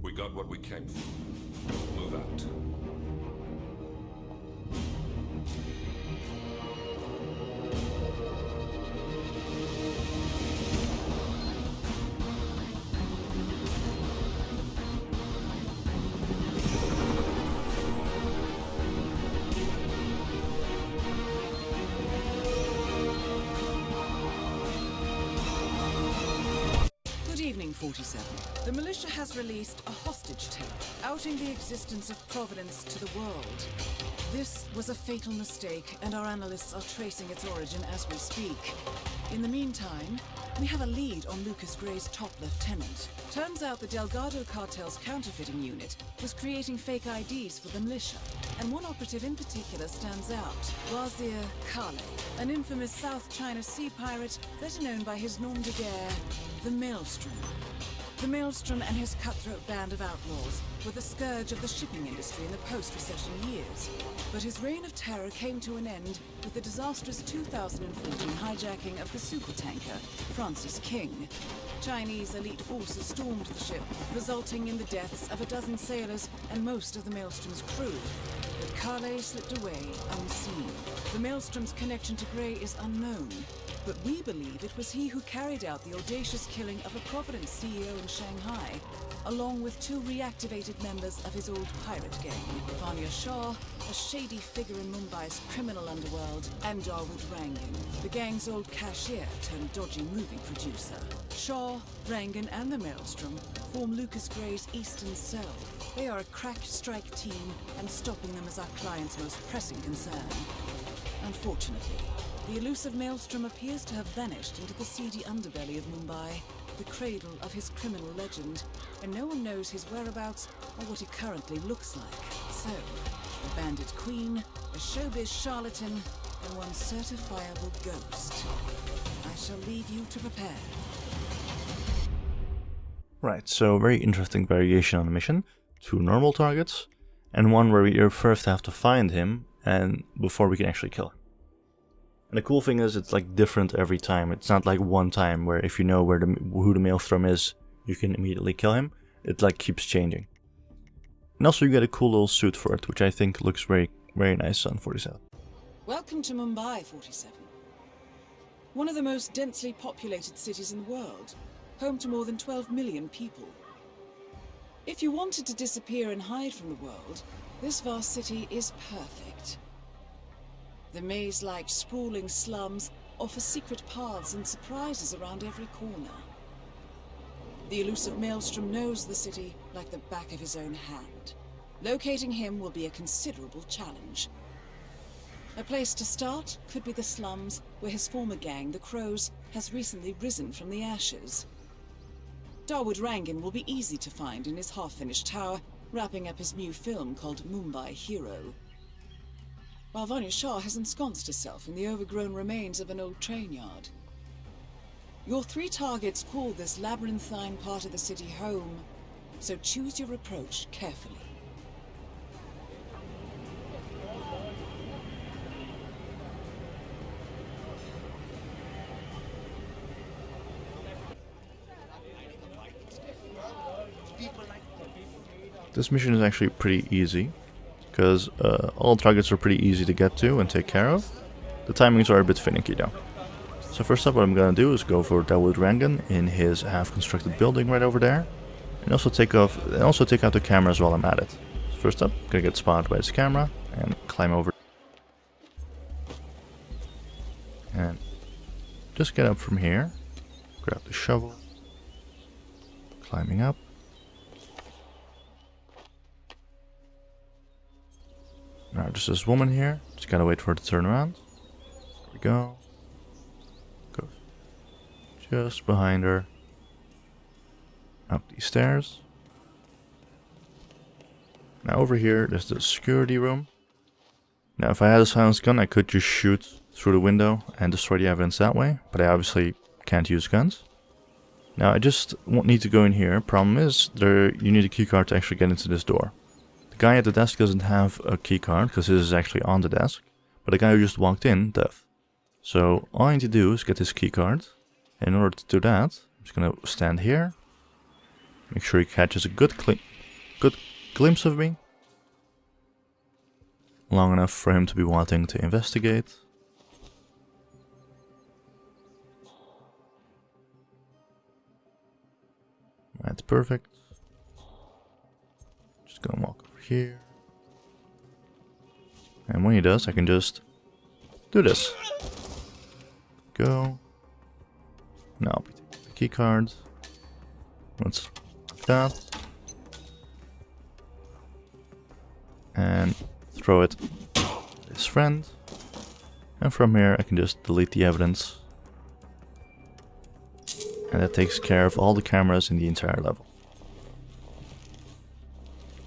We got what we came for. Move out. Good evening, 47. The militia has released a hostage tape, outing the existence of Providence to the world. This was a fatal mistake, and our analysts are tracing its origin as we speak. In the meantime, we have a lead on Lucas Gray's top lieutenant. Turns out the Delgado Cartel's counterfeiting unit was creating fake IDs for the militia, and one operative in particular stands out, Wazir Kale, an infamous South China Sea pirate better known by his nom de guerre, the Maelstrom. The Maelstrom and his cutthroat band of outlaws were the scourge of the shipping industry in the post-recession years. But his reign of terror came to an end with the disastrous 2014 hijacking of the supertanker, Francis King. Chinese elite forces stormed the ship, resulting in the deaths of a dozen sailors and most of the Maelstrom's crew. But Kale slipped away unseen. The Maelstrom's connection to Gray is unknown, but we believe it was he who carried out the audacious killing of a Providence CEO in Shanghai, along with 2 reactivated members of his old pirate gang, Vanya Shah, a shady figure in Mumbai's criminal underworld, and Dawood Rangan, the gang's old cashier turned dodgy movie producer. Shah, Rangan, and the Maelstrom form Lucas Gray's Eastern Cell. They are a crack strike team, and stopping them is our client's most pressing concern. Unfortunately, the elusive Maelstrom appears to have vanished into the seedy underbelly of Mumbai, the cradle of his criminal legend, and no one knows his whereabouts or what he currently looks like. So, a bandit queen, a showbiz charlatan, and one certifiable ghost. I shall leave you to prepare. Right, so very interesting variation on the mission. 2 normal targets, and one where we first have to find him and before we can actually kill him. And the cool thing is it's like different every time. It's not like one time where if you know who the Maelstrom is, you can immediately kill him. It like keeps changing. And also you get a cool little suit for it, which I think looks very, very nice on 47. Welcome to Mumbai, 47. One of the most densely populated cities in the world, home to more than 12 million people. If you wanted to disappear and hide from the world, this vast city is perfect. The maze-like sprawling slums offer secret paths and surprises around every corner. The elusive Maelstrom knows the city like the back of his own hand. Locating him will be a considerable challenge. A place to start could be the slums where his former gang, the Crows, has recently risen from the ashes. Dawood Rangan will be easy to find in his half-finished tower, wrapping up his new film called Mumbai Hero. While Vanya Shah has ensconced herself in the overgrown remains of an old train yard. Your 3 targets call this labyrinthine part of the city home, so choose your approach carefully. This mission is actually pretty easy, because all targets are pretty easy to get to and take care of. The timings are a bit finicky though. So first up what I'm gonna do is go for Dawood Rangan in his half-constructed building right over there. And also take out the cameras while I'm at it. So first up, I'm gonna get spotted by his camera and climb over. And just get up from here, grab the shovel, climbing up. Now there's this woman here, just gotta wait for her to turn around. There we go. Go just behind her. Up these stairs. Now over here there's the security room. Now if I had a silenced gun I could just shoot through the window and destroy the evidence that way, but I obviously can't use guns. Now I just need to go in here. Problem is, you need a keycard to actually get into this door. The guy at the desk doesn't have a keycard because his is actually on the desk, but the guy who just walked in does. So all I need to do is get his keycard. In order to do that, I'm just gonna stand here, make sure he catches a good glimpse of me, long enough for him to be wanting to investigate. That's perfect. Just gonna walk over here. And when he does, I can just do this. Go. Now I'll be taking the key card. Let's do that. And throw it to his friend. And from here I can just delete the evidence. And that takes care of all the cameras in the entire level.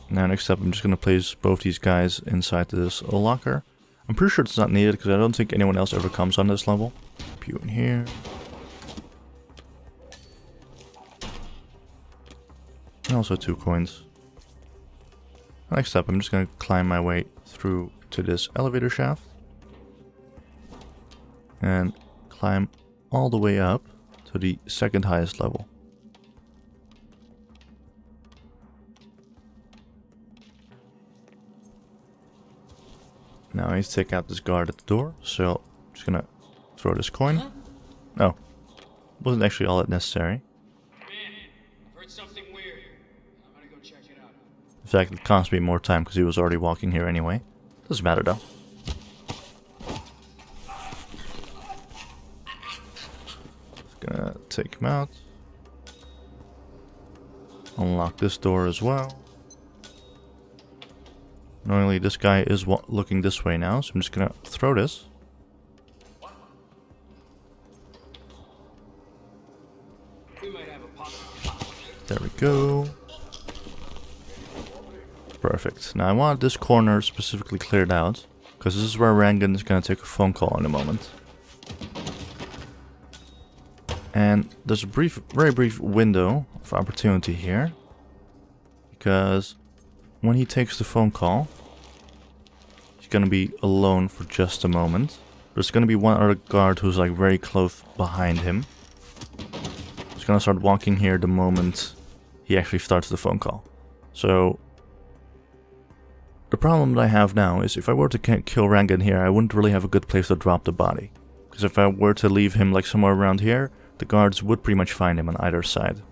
Now next up I'm just going to place both these guys inside this locker. I'm pretty sure it's not needed because I don't think anyone else ever comes on this level. Pew in here. And also 2 coins. Next up I'm just going to climb my way through to this elevator shaft. And climb all the way up to the second highest level. Now I need to take out this guard at the door, so I'm just gonna throw this coin. No. Wasn't actually all that necessary. I've heard something weird. I'm gonna go check it out. In fact, it cost me more time because he was already walking here anyway. Doesn't matter though. Just gonna take him out. Unlock this door as well. Normally this guy is looking this way now, so I'm just gonna throw this. There we go. Perfect. Now I want this corner specifically cleared out, because this is where Rangan is gonna take a phone call in a moment. And there's a very brief window of opportunity here, because when he takes the phone call, he's gonna be alone for just a moment. There's gonna be one other guard who's like very close behind him. He's gonna start walking here the moment he actually starts the phone call. So the problem that I have now is if I were to kill Rangan here, I wouldn't really have a good place to drop the body. Because if I were to leave him like somewhere around here, the guards would pretty much find him on either side.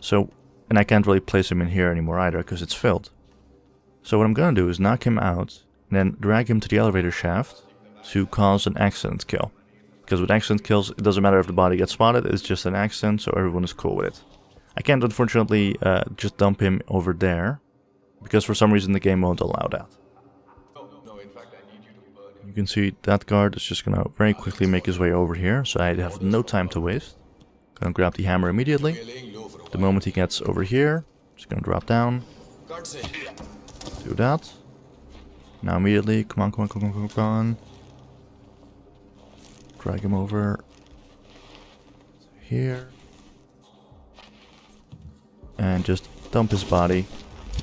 So, and I can't really place him in here anymore either because it's filled. So what I'm gonna do is knock him out and then drag him to the elevator shaft to cause an accident kill. Because with accident kills, it doesn't matter if the body gets spotted, it's just an accident, so everyone is cool with it. I can't unfortunately just dump him over there, because for some reason the game won't allow that. You can see that guard is just gonna very quickly make his way over here, so I have no time to waste. Gonna grab the hammer immediately. The moment he gets over here, just gonna drop down. Do that. Now immediately, come on. Drag him over here. And just dump his body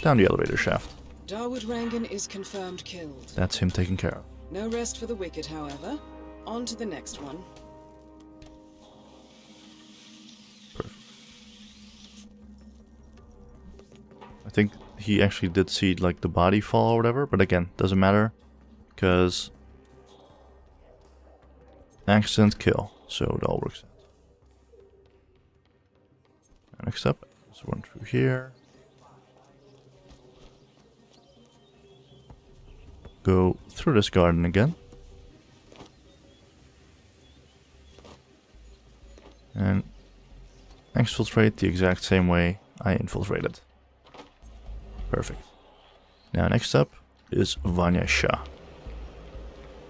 down the elevator shaft. Dawood Rangan is confirmed killed. That's him taken care of. No rest for the wicked, however. On to the next one. Perfect. I think he actually did see like the body fall or whatever, but again, doesn't matter because accident kill, so it all works out. Next up, let's run through here. Go through this garden again. And exfiltrate the exact same way I infiltrated. Perfect. Now next up is Vanya Shah.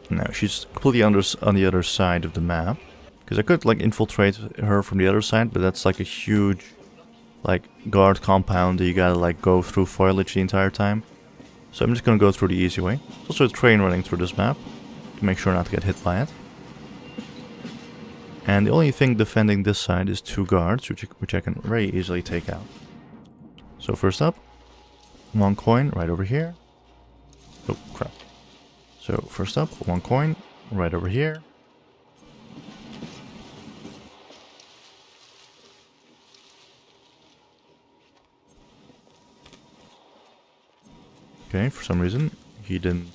Now she's completely on the other side of the map. Because I could like infiltrate her from the other side, but that's like a huge like guard compound that you gotta like go through foliage the entire time. So I'm just gonna go through the easy way. There's also a train running through this map to make sure not to get hit by it. And the only thing defending this side is two guards, which I can very easily take out. So first up, one coin right over here. Oh crap. So first up, one coin right over here. Okay, for some reason he didn't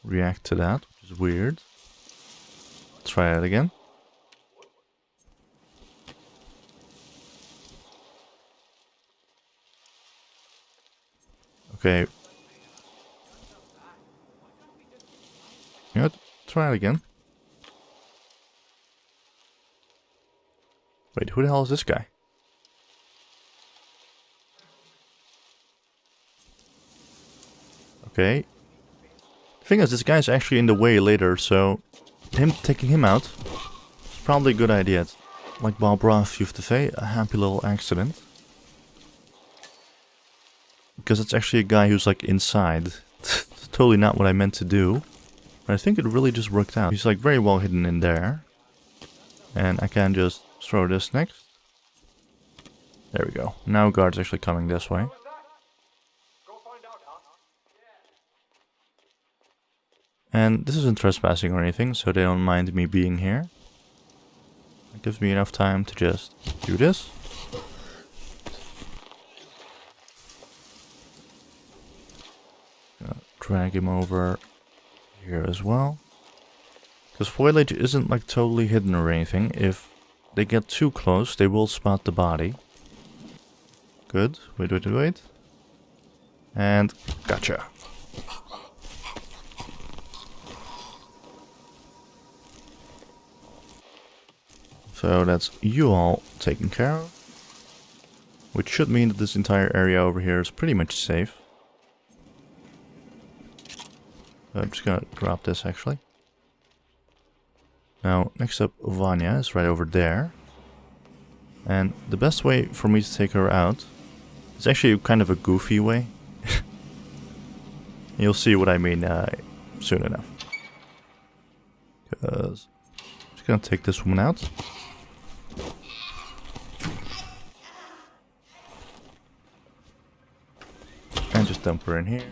react to that, which is weird. Let's try that again. Okay. You know what? Try it again. Wait, who the hell is this guy? Okay. The thing is, this guy's actually in the way later, so taking him out is probably a good idea. It's like Bob Ross used to say, a happy little accident. Because it's actually a guy who's like inside. It's totally not what I meant to do. But I think it really just worked out. He's like very well hidden in there. And I can just throw this next. There we go. Now guard's actually coming this way. And this isn't trespassing or anything, so they don't mind me being here. It gives me enough time to just do this. Drag him over here as well. Because foliage isn't like totally hidden or anything. If they get too close, they will spot the body. Good. Wait. And gotcha. So that's you all taken care of. Which should mean that this entire area over here is pretty much safe. I'm just gonna drop this actually. Now, next up, Vanya is right over there. And the best way for me to take her out is actually kind of a goofy way. You'll see what I mean soon enough. Because I'm just gonna take this woman out. And just dump her in here.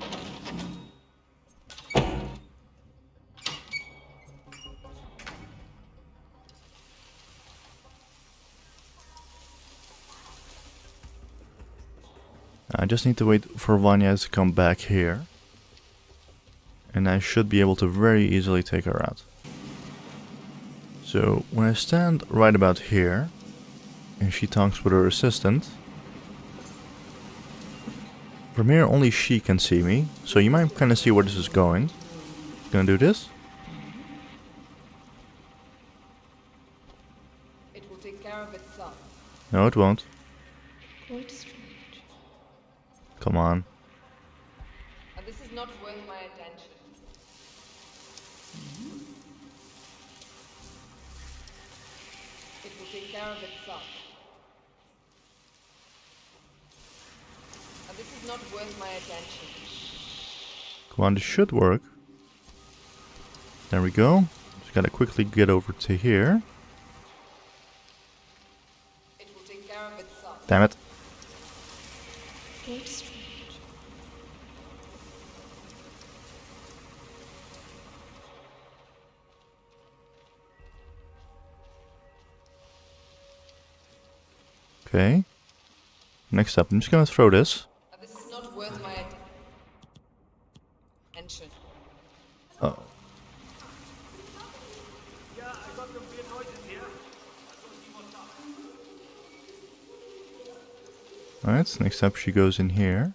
I just need to wait for Vanya to come back here. And I should be able to very easily take her out. So when I stand right about here and she talks with her assistant, from here only she can see me, so you might kind of see where this is going. Gonna do this. It will take care of itself. No, it won't. Quite strange. Come on. And this is not worth my attention. It will take care of itself. And this is not worth my attention. Come on, this should work. There we go. Just gotta quickly get over to here. It will take care of itself. Damn it. Quite strange. Okay. Next up, I'm just gonna throw this. This is not worth my attention. Oh. Yeah, I got some weird noises here. Alright, next up she goes in here.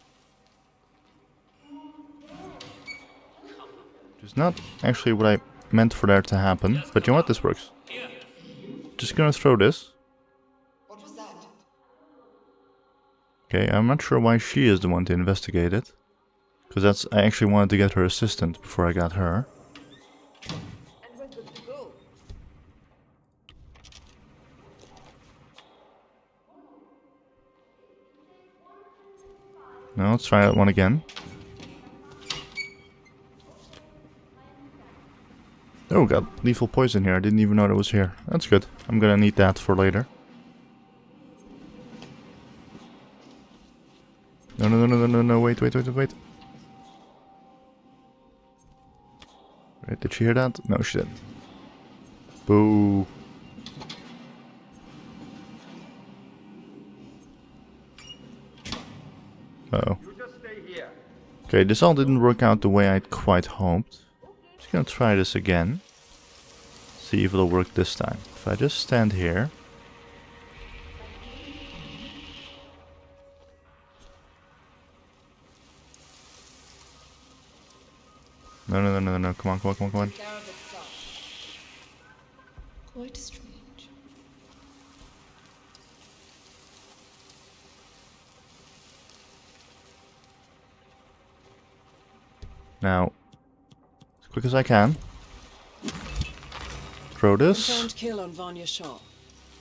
Which is not actually what I meant for there to happen, but you know what, this works. Just gonna throw this. What was that? Okay, I'm not sure why she is the one to investigate it. Because I actually wanted to get her assistant before I got her. And we're good to go. Now let's try that one again. Oh, got lethal poison here. I didn't even know that was here. That's good. I'm gonna need that for later. No, wait. Wait, did she hear that? No, she didn't. Boo. Uh-oh. Okay, this all didn't work out the way I'd quite hoped. Just gonna try this again. See if it'll work this time. If I just stand here. No, come on. Quite strange. Now, as quick as I can. Throw this. Confirmed kill on Vanya Shaw.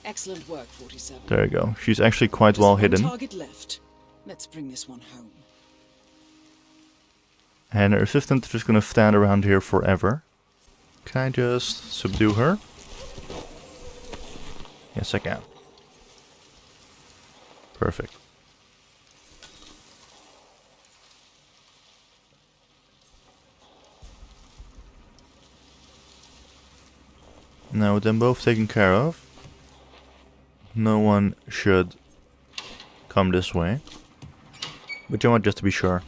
Excellent work, 47. There you go. She's actually quite well hidden. Target left. Let's bring this one home. And her assistant is just gonna stand around here forever. Can I just subdue her? Yes, I can. Perfect. Now with them both taken care of, no one should come this way. But you know what, just to be sure.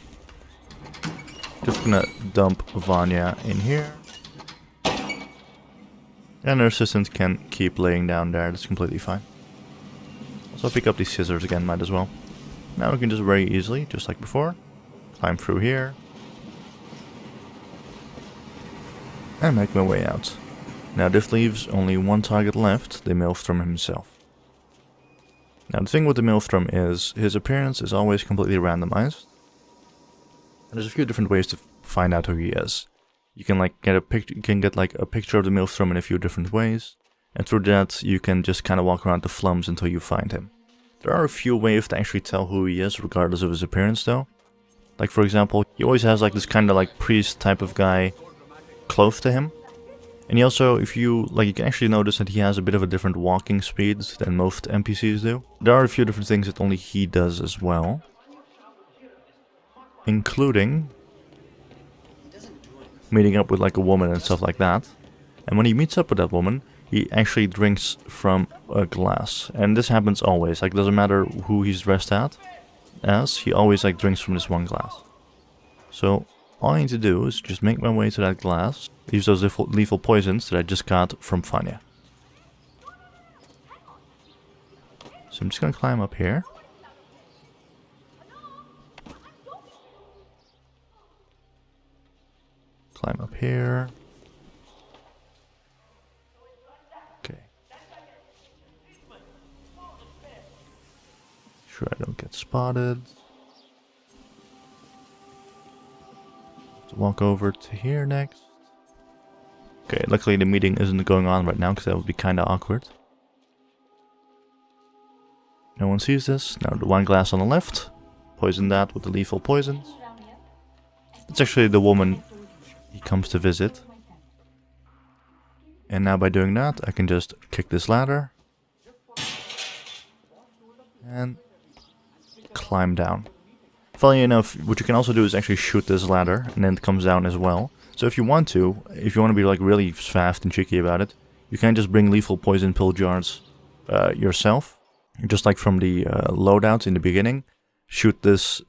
Just gonna dump Vanya in here. And our assistant can keep laying down there, that's completely fine. Also pick up these scissors again, might as well. Now we can just very easily, just like before, climb through here. And make my way out. Now this leaves only one target left, the Maelstrom himself. Now the thing with the Maelstrom is, his appearance is always completely randomized. And there's a few different ways to find out who he is. You can like get a picture of the Maelstrom in a few different ways, and through that you can just kind of walk around the flums until you find him. There are a few ways to actually tell who he is, regardless of his appearance though. Like for example, he always has like this kind of like priest type of guy close to him. And he also, if you can actually notice that he has a bit of a different walking speed than most NPCs do. There are a few different things that only he does as well. Including meeting up with like a woman and stuff like that. And when he meets up with that woman, he actually drinks from a glass. And this happens always, like doesn't matter who he's dressed as, he always like drinks from this one glass. So all I need to do is just make my way to that glass, use those lethal poisons that I just got from Fanya. So I'm just gonna climb up here. Climb up here. Okay. Sure I don't get spotted. Have to walk over to here next. Okay, luckily the meeting isn't going on right now because that would be kinda awkward. No one sees this. Now the one glass on the left. Poison that with the lethal poisons. It's actually the woman he comes to visit. And now by doing that, I can just kick this ladder. And climb down. Funnily enough, what you can also do is actually shoot this ladder, and then it comes down as well. So if you want to be like really fast and cheeky about it, you can just bring lethal poison pill jars yourself. Just like from the loadout in the beginning. Shoot this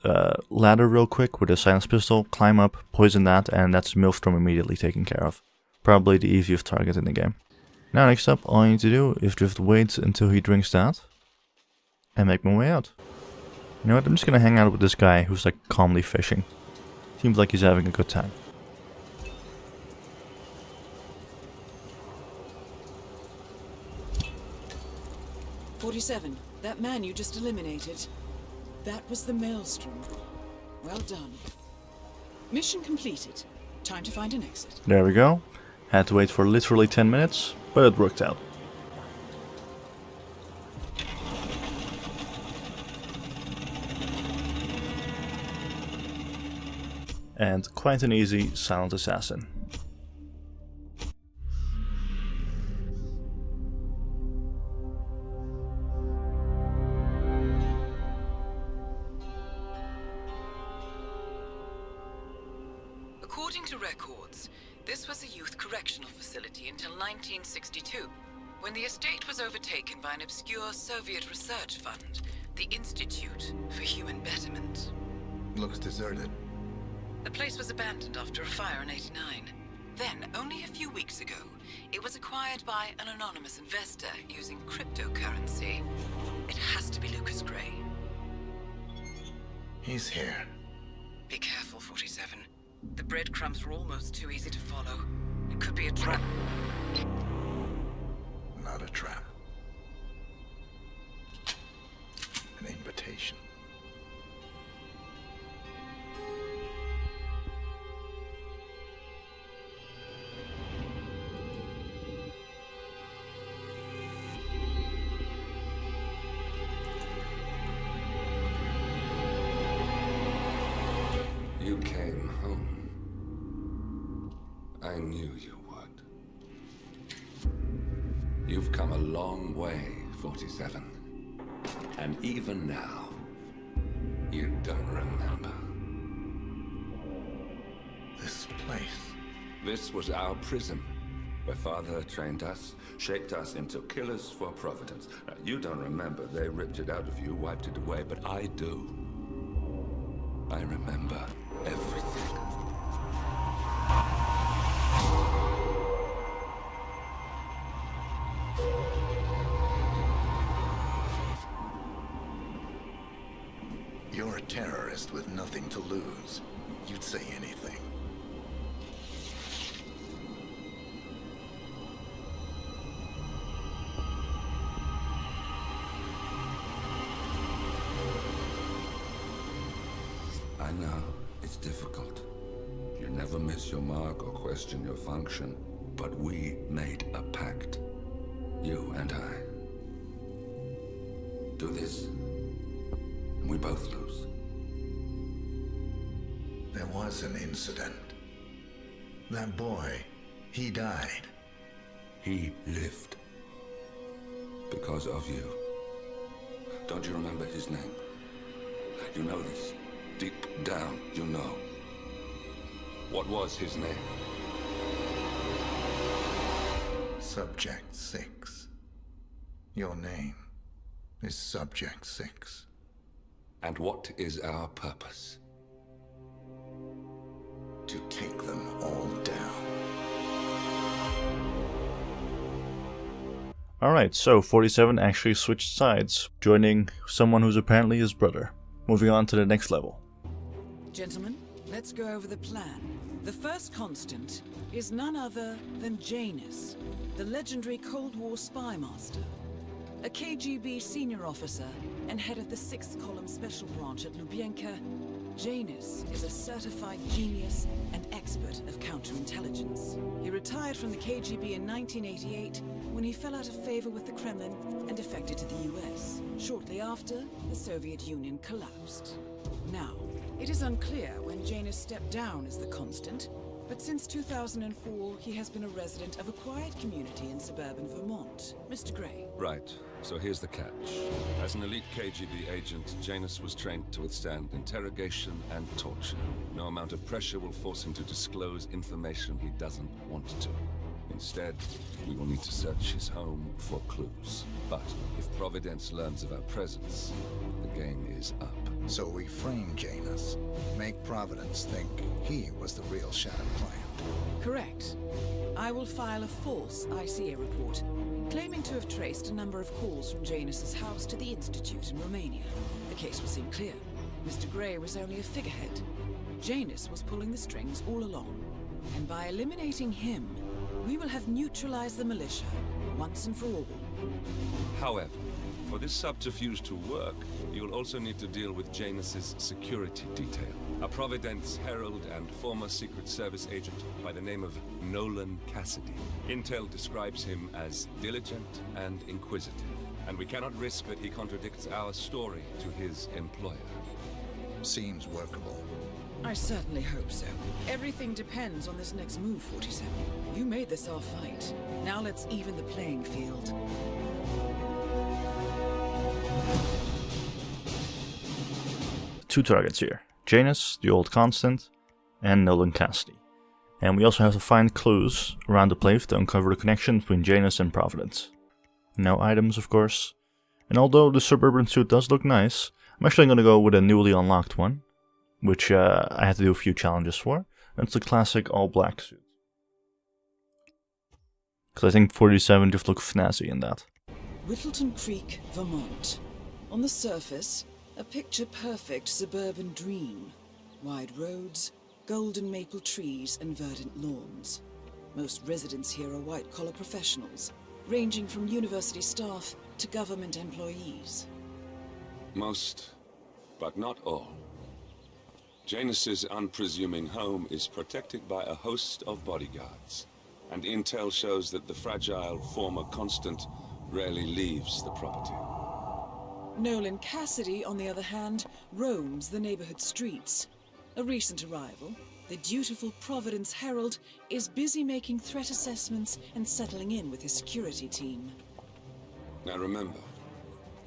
ladder real quick with a silence pistol, climb up, poison that, and that's Maelstrom immediately taken care of. Probably the easiest target in the game. Now next up, all I need to do is just wait until he drinks that, and make my way out. You know what, I'm just gonna hang out with this guy who's like calmly fishing. Seems like he's having a good time. "47, that man you just eliminated. That was the Maelstrom. Well done. Mission completed. Time to find an exit." There we go. Had to wait for literally 10 minutes, but it worked out. And quite an easy silent assassin. According to records, this was a youth correctional facility until 1962, when the estate was overtaken by an obscure Soviet research fund, the Institute for Human Betterment. Looks deserted. The place was abandoned after a fire in '89. Then, only a few weeks ago, it was acquired by an anonymous investor using cryptocurrency. It has to be Lucas Gray. He's here. Be careful, 47. The breadcrumbs were almost too easy to follow. It could be a trap. Not a trap. An invitation. You came home. I knew you would. You've come a long way, 47. And even now, you don't remember. This place. This was our prison, where Father trained us, shaped us into killers for Providence. Now, you don't remember. They ripped it out of you, wiped it away, but I do. I remember everything. terrorist with nothing to lose, you'd say anything. I know, it's difficult. You never miss your mark or question your function, but we made a pact. You and I. Do this, and we both lose. There was an incident. That boy, he died. He lived. Because of you. Don't you remember his name? You know this. Deep down, you know. What was his name? Subject 6. Your name is Subject 6. And what is our purpose? To take them all down. Alright, so 47 actually switched sides, joining someone who's apparently his brother. Moving on to the next level. Gentlemen, let's go over the plan. The first constant is none other than Janus, the legendary Cold War spy master. A KGB senior officer and head of the 6th Column Special Branch at Lubyanka, Janus is a certified genius and expert of counterintelligence. He retired from the KGB in 1988 when he fell out of favor with the Kremlin and defected to the US. Shortly after, the Soviet Union collapsed. Now, it is unclear when Janus stepped down as the constant, but since 2004, he has been a resident of a quiet community in suburban Vermont. Mr. Gray. Right. So here's the catch. As an elite KGB agent, Janus was trained to withstand interrogation and torture. No amount of pressure will force him to disclose information he doesn't want to. Instead, we will need to search his home for clues. But if Providence learns of our presence, the game is up. So we frame Janus, make Providence think he was the real Shadow Client. Correct. I will file a false ICA report, claiming to have traced a number of calls from Janus's house to the Institute in Romania. The case will seem clear. Mr. Gray was only a figurehead. Janus was pulling the strings all along. And by eliminating him, we will have neutralized the militia, once and for all. However, for this subterfuge to work, you will also need to deal with Janus's security detail. A Providence herald and former Secret Service agent by the name of Nolan Cassidy. Intel describes him as diligent and inquisitive, and we cannot risk that he contradicts our story to his employer. Seems workable. I certainly hope so. Everything depends on this next move, 47. You made this our fight. Now let's even the playing field. Two targets here. Janus, the old constant, and Nolan Cassidy. And we also have to find clues around the place to uncover the connection between Janus and Providence. No items, of course. And although the suburban suit does look nice, I'm actually going to go with a newly unlocked one, which I had to do a few challenges for. It's the classic all-black suit. Because I think 47 just look snazzy in that. Whittleton Creek, Vermont. On the surface, a picture-perfect suburban dream. Wide roads, golden maple trees and verdant lawns. Most residents here are white-collar professionals, ranging from university staff to government employees. Most, but not all. Janus's unpresuming home is protected by a host of bodyguards, and intel shows that the fragile former constant rarely leaves the property. Nolan Cassidy, on the other hand, roams the neighborhood streets. A recent arrival, the dutiful Providence Herald is busy making threat assessments and settling in with his security team. Now remember,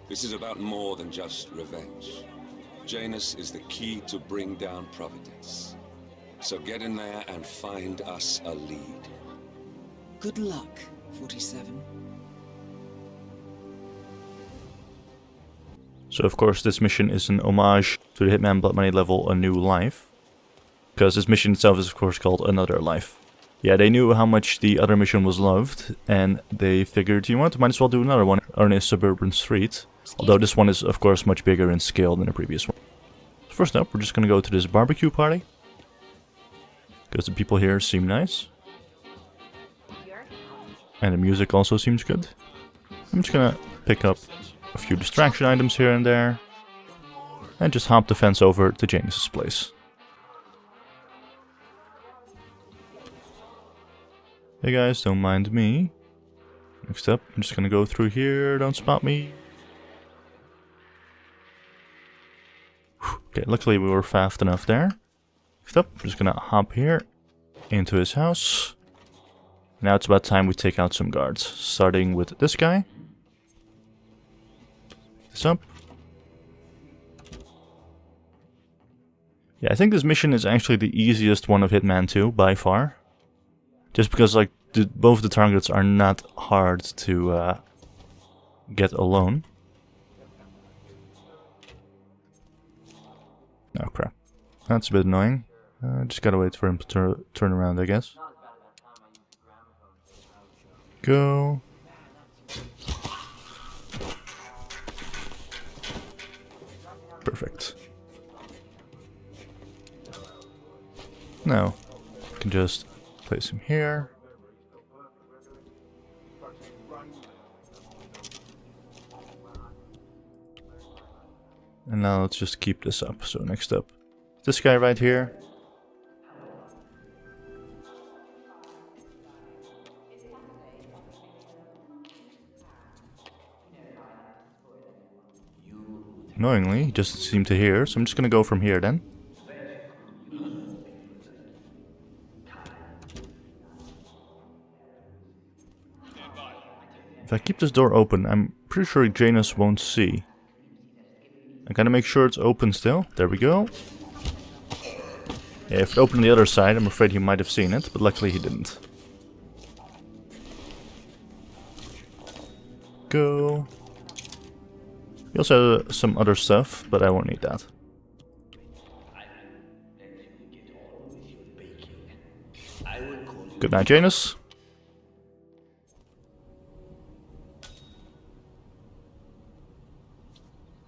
this is about more than just revenge. Janus is the key to bring down Providence. So get in there and find us a lead. Good luck, 47. So of course this mission is an homage to the Hitman Blood Money level A New Life. Because this mission itself is of course called Another Life. Yeah, they knew how much the other mission was loved, and they figured, you know what, might as well do another one on a suburban street. Although this one is of course much bigger in scale than the previous one. first up, we're just gonna go to this barbecue party. Because the people here seem nice. And the music also seems good. I'm just gonna pick up a few distraction items here and there. And just hop the fence over to Janus's place. Hey guys, don't mind me. Next up, I'm just gonna go through here, don't spot me. Okay, luckily we were fast enough there. Next up, I'm just gonna hop here into his house. Now it's about time we take out some guards, starting with this guy. This up. Yeah, I think this mission is actually the easiest one of Hitman 2 by far. Just because like both the targets are not hard to get alone. Oh crap, that's a bit annoying. Just gotta wait for him to turn around, I guess. Go. Perfect. Now, I can just place him here. And now let's just keep this up. So next up, this guy right here. Annoyingly, he doesn't seem to hear, so I'm just gonna go from here then. If I keep this door open, I'm pretty sure Janus won't see. I gotta make sure it's open still. There we go. Yeah, if it opened on the other side, I'm afraid he might have seen it, but luckily he didn't. Go. We also have some other stuff, but I won't need that. Good night, Janus.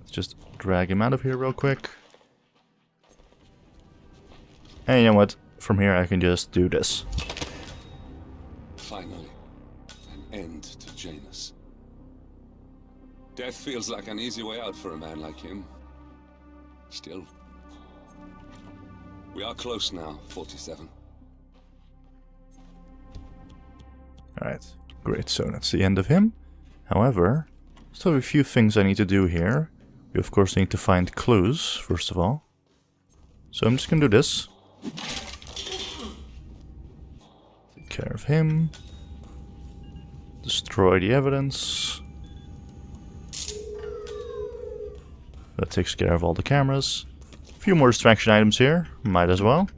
Let's just drag him out of here real quick. And you know what? From here I can just do this. Finally, an end to Janus. Death feels like an easy way out for a man like him. Still, we are close now, 47. Alright, great, so that's the end of him. However, still have a few things I need to do here. We of course need to find clues, first of all. So I'm just gonna do this. Take care of him. Destroy the evidence. That takes care of all the cameras. A few more distraction items here, might as well.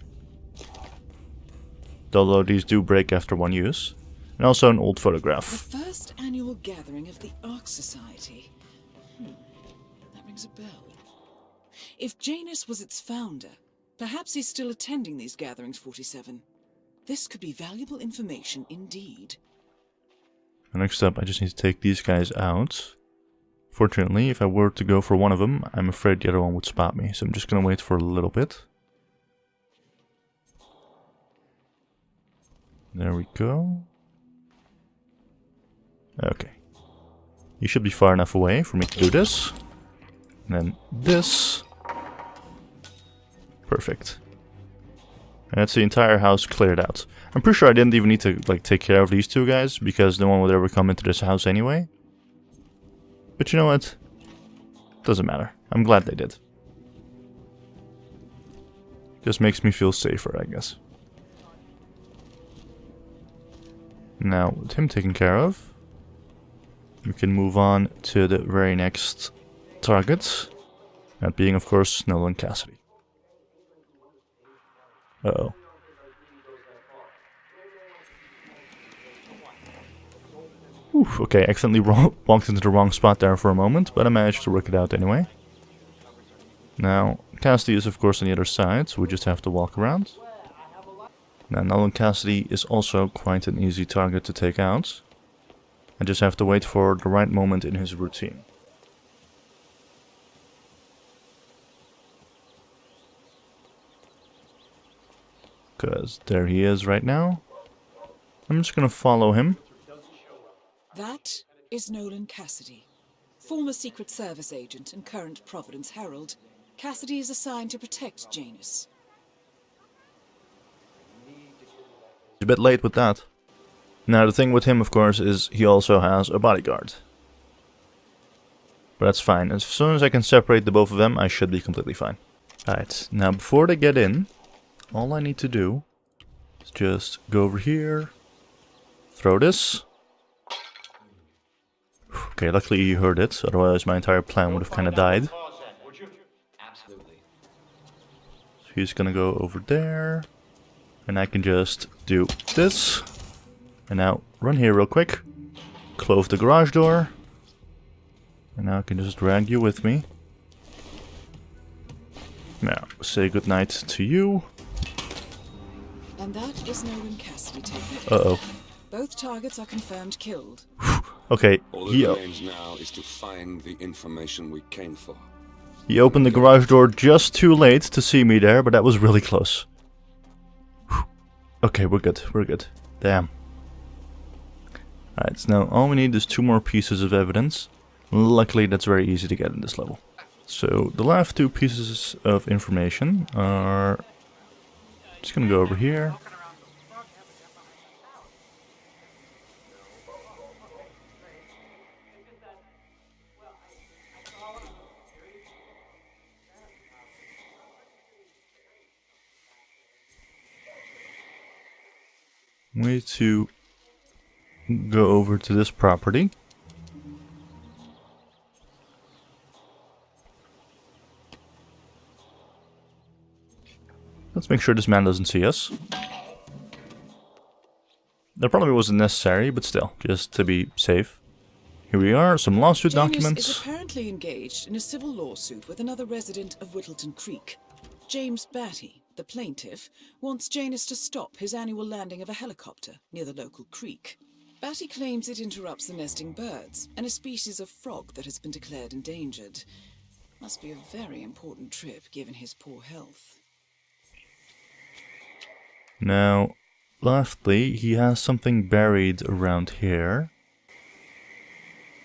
Although these do break after one use. And also an old photograph. The first annual gathering of the Ark Society. That rings a bell. If Janus was its founder, perhaps he's still attending these gatherings, 47. This could be valuable information indeed. And next up, I just need to take these guys out. Fortunately, if I were to go for one of them, I'm afraid the other one would spot me. So I'm just gonna wait for a little bit. There we go. Okay. You should be far enough away for me to do this. And then this. Perfect. And that's the entire house cleared out. I'm pretty sure I didn't even need to like take care of these two guys, because no one would ever come into this house anyway. But you know what? Doesn't matter. I'm glad they did. Just makes me feel safer, I guess. Now, with him taken care of, we can move on to the very next target. That being, of course, Nolan Cassidy. Uh-oh. Oof, okay, accidentally walked into the wrong spot there for a moment, but I managed to work it out anyway. Now, Cassidy is of course on the other side, so we just have to walk around. Now, Nolan Cassidy is also quite an easy target to take out. I just have to wait for the right moment in his routine. because there he is right now. I'm just gonna follow him. That is Nolan Cassidy, former Secret Service agent and current Providence Herald. Cassidy is assigned to protect Janus. He's a bit late with that. Now the thing with him, of course, is he also has a bodyguard. But that's fine. As soon as I can separate the both of them, I should be completely fine. Alright, now before they get in, all I need to do is just go over here, throw this. Okay, luckily you heard it, otherwise my entire plan would have kind of died. So he's gonna go over there, and I can just do this. And now run here real quick, close the garage door, and now I can just drag you with me. Now, say goodnight to you. And that is Nolan Cassidy taken. Uh-oh. Both targets are confirmed killed. Okay, All that remains now is to find the information we came for. He opened the garage door just too late to see me there, but that was really close. Okay, we're good, we're good. Damn. Alright, so now all we need is 2 more pieces of evidence. Luckily, that's very easy to get in this level. So, the last 2 pieces of information are... Just gonna go over here. Way to go over to this property. Let's make sure this man doesn't see us. That probably wasn't necessary, but still, just to be safe. Here we are, some lawsuit documents. Is apparently engaged in a civil lawsuit with another resident of Whittleton Creek. James Batty, the plaintiff, wants Janus to stop his annual landing of a helicopter near the local creek. Batty claims it interrupts the nesting birds and a species of frog that has been declared endangered. Must be a very important trip given his poor health. Now, lastly, he has something buried around here.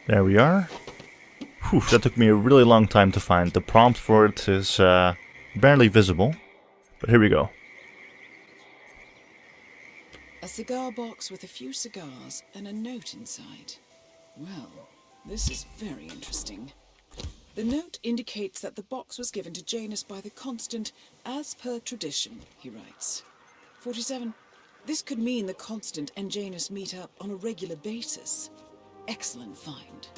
There we are. Whew, that took me a really long time to find. The prompt for it is barely visible, but here we go. A cigar box with a few cigars and a note inside. Well, this is very interesting. The note indicates that the box was given to Janus by the Constant as per tradition, he writes. 47. This could mean the Constant and Janus meet up on a regular basis. Excellent find.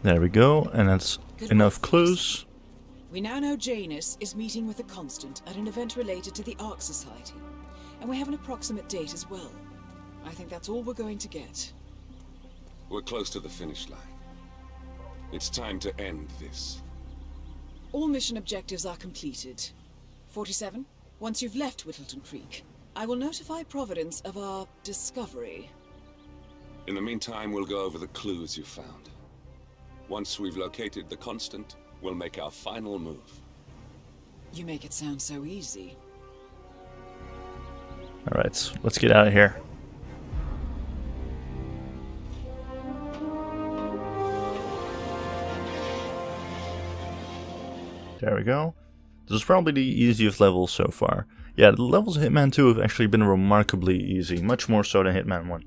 There we go, and that's enough clues. We now know Janus is meeting with the Constant at an event related to the Ark Society. And we have an approximate date as well. I think that's all we're going to get. We're close to the finish line. It's time to end this. All mission objectives are completed. 47. Once you've left Whittleton Creek, I will notify Providence of our discovery. In the meantime, we'll go over the clues you found. Once we've located the Constant, we'll make our final move. You make it sound so easy. Alright, let's get out of here. There we go. This is probably the easiest level so far. Yeah, the levels of Hitman 2 have actually been remarkably easy, much more so than Hitman 1.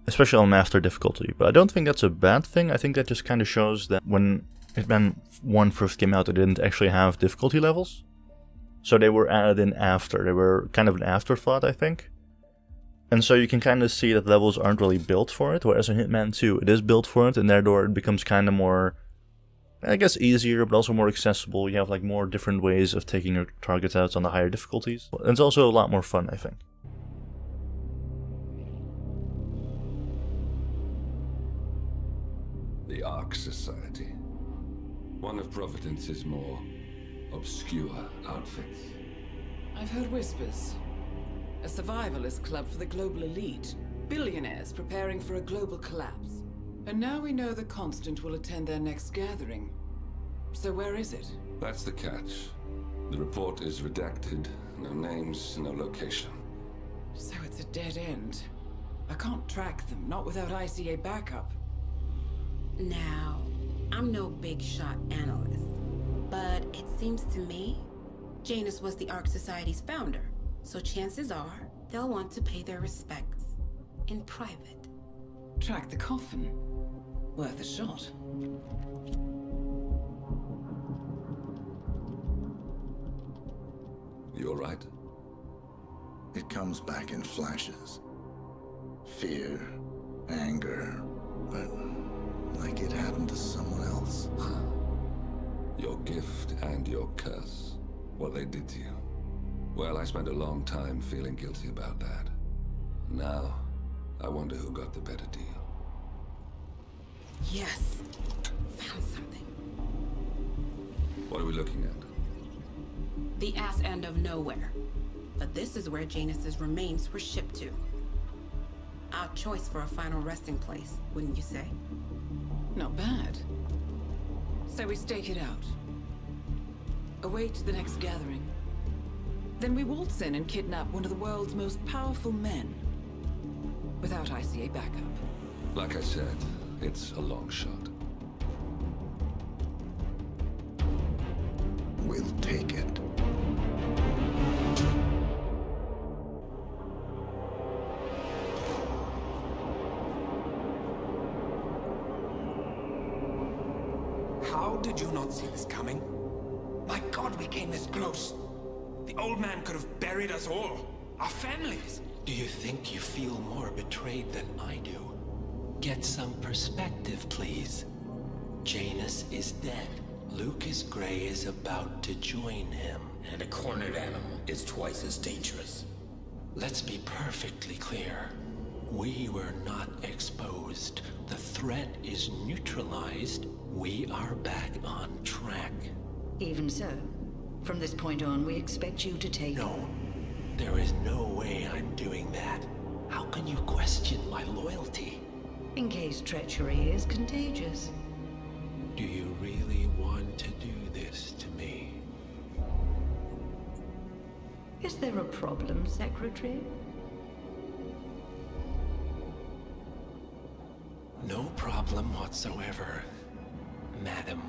Especially on Master difficulty, but I don't think that's a bad thing. I think that just kind of shows that when Hitman 1 first came out, it didn't actually have difficulty levels. So they were added in after. They were kind of an afterthought, I think. And so you can kind of see that levels aren't really built for it, whereas in Hitman 2 it is built for it, and therefore it becomes kind of more, I guess, easier, but also more accessible. You have like more different ways of taking your targets out on the higher difficulties. And it's also a lot more fun, I think. The Ark Society. One of Providence's more obscure outfits. I've heard whispers. A survivalist club for the global elite. Billionaires preparing for a global collapse. And now we know the Constant will attend their next gathering. So where is it? That's the catch. The report is redacted, No names, no location. So it's a dead end. I can't track them, not without ICA backup. Now, I'm no big shot analyst, but it seems to me Janus was the Ark Society's founder, so chances are they'll want to pay their respects in private. Track the coffin. Worth a shot. You all right? It comes back in flashes. Fear, anger, but like it happened to someone else. Your gift and your curse. What they did to you. Well, I spent a long time feeling guilty about that. Now, I wonder who got the better deal. Yes. Found something. What are we looking at? The ass end of nowhere. But this is where Janus's remains were shipped to. Our choice for a final resting place, wouldn't you say? Not bad. So we stake it out. Await the next gathering. Then we waltz in and kidnap one of the world's most powerful men. Without ICA backup. Like I said, it's a long shot. We'll take it. How did you not see this coming? My God, we came this close. The old man could have buried us all. Our families. Do you think you feel more betrayed than I do? Get some perspective, please. Janus is dead. Lucas Gray is about to join him. And a cornered animal is twice as dangerous. Let's be perfectly clear. We were not exposed. The threat is neutralized. We are back on track. Even so, from this point on, we expect you to take... No. There is no way I'm doing that. How can you question my loyalty? In case treachery is contagious. Do you really want to do this to me? Is there a problem, Secretary? No problem whatsoever, Madam.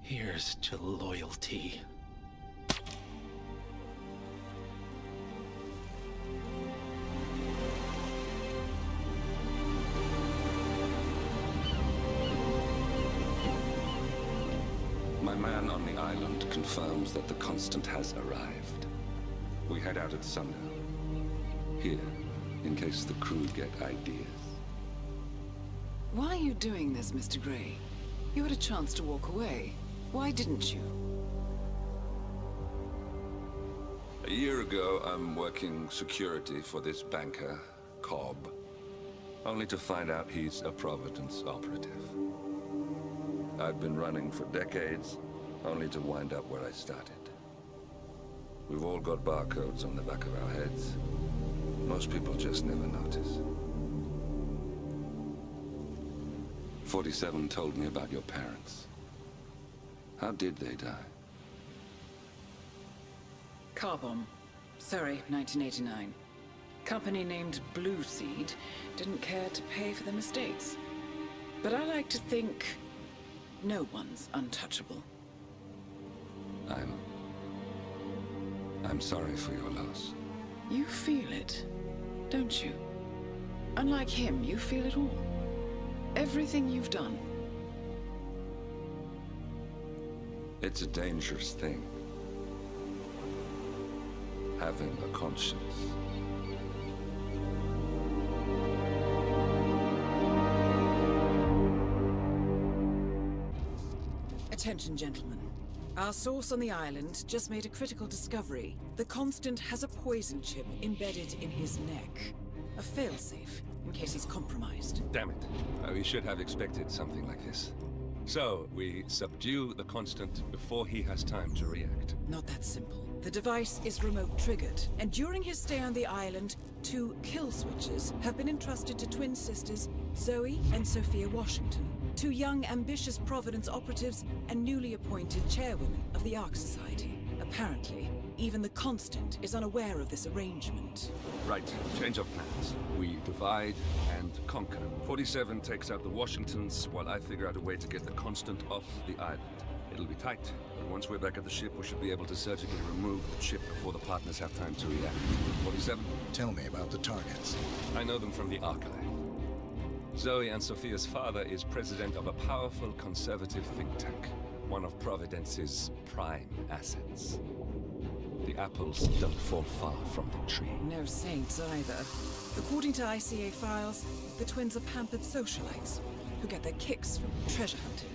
Here's to loyalty. My man on the island confirms that the Constant has arrived. We head out at sundown. Here, in case the crew get ideas. Why are you doing this, Mr. Gray? You had a chance to walk away. Why didn't you? A year ago, I'm working security for this banker, Cobb. Only to find out he's a Providence operative. I've been running for decades, only to wind up where I started. We've all got barcodes on the back of our heads. Most people just never notice. 47 told me about your parents. How did they die? Car bomb. Surrey, 1989. Company named Blue Seed didn't care to pay for the mistakes. But I like to think no one's untouchable. I'm sorry for your loss. You feel it, don't you? Unlike him, you feel it all. Everything you've done. It's a dangerous thing. Having a conscience. Attention, gentlemen. Our source on the island just made a critical discovery. The Constant has a poison chip embedded in his neck. A failsafe, in case he's compromised. Damn it. We should have expected something like this. So, we subdue the Constant before he has time to react. Not that simple. The device is remote triggered, and during his stay on the island, 2 kill switches have been entrusted to twin sisters Zoe and Sophia Washington, 2 young, ambitious Providence operatives and newly appointed chairwomen of the Ark Society. Apparently, even the Constant is unaware of this arrangement. Right, change of plans. We divide and conquer. 47 takes out the Washingtons, while I figure out a way to get the Constant off the island. It'll be tight, but once we're back at the ship, we should be able to surgically remove the chip before the partners have time to react. 47? Tell me about the targets. I know them from the archive. Zoe and Sophia's father is president of a powerful conservative think tank, one of Providence's prime assets. The apples don't fall far from the tree. No saints either. According to ICA files, the twins are pampered socialites who get their kicks from treasure hunting.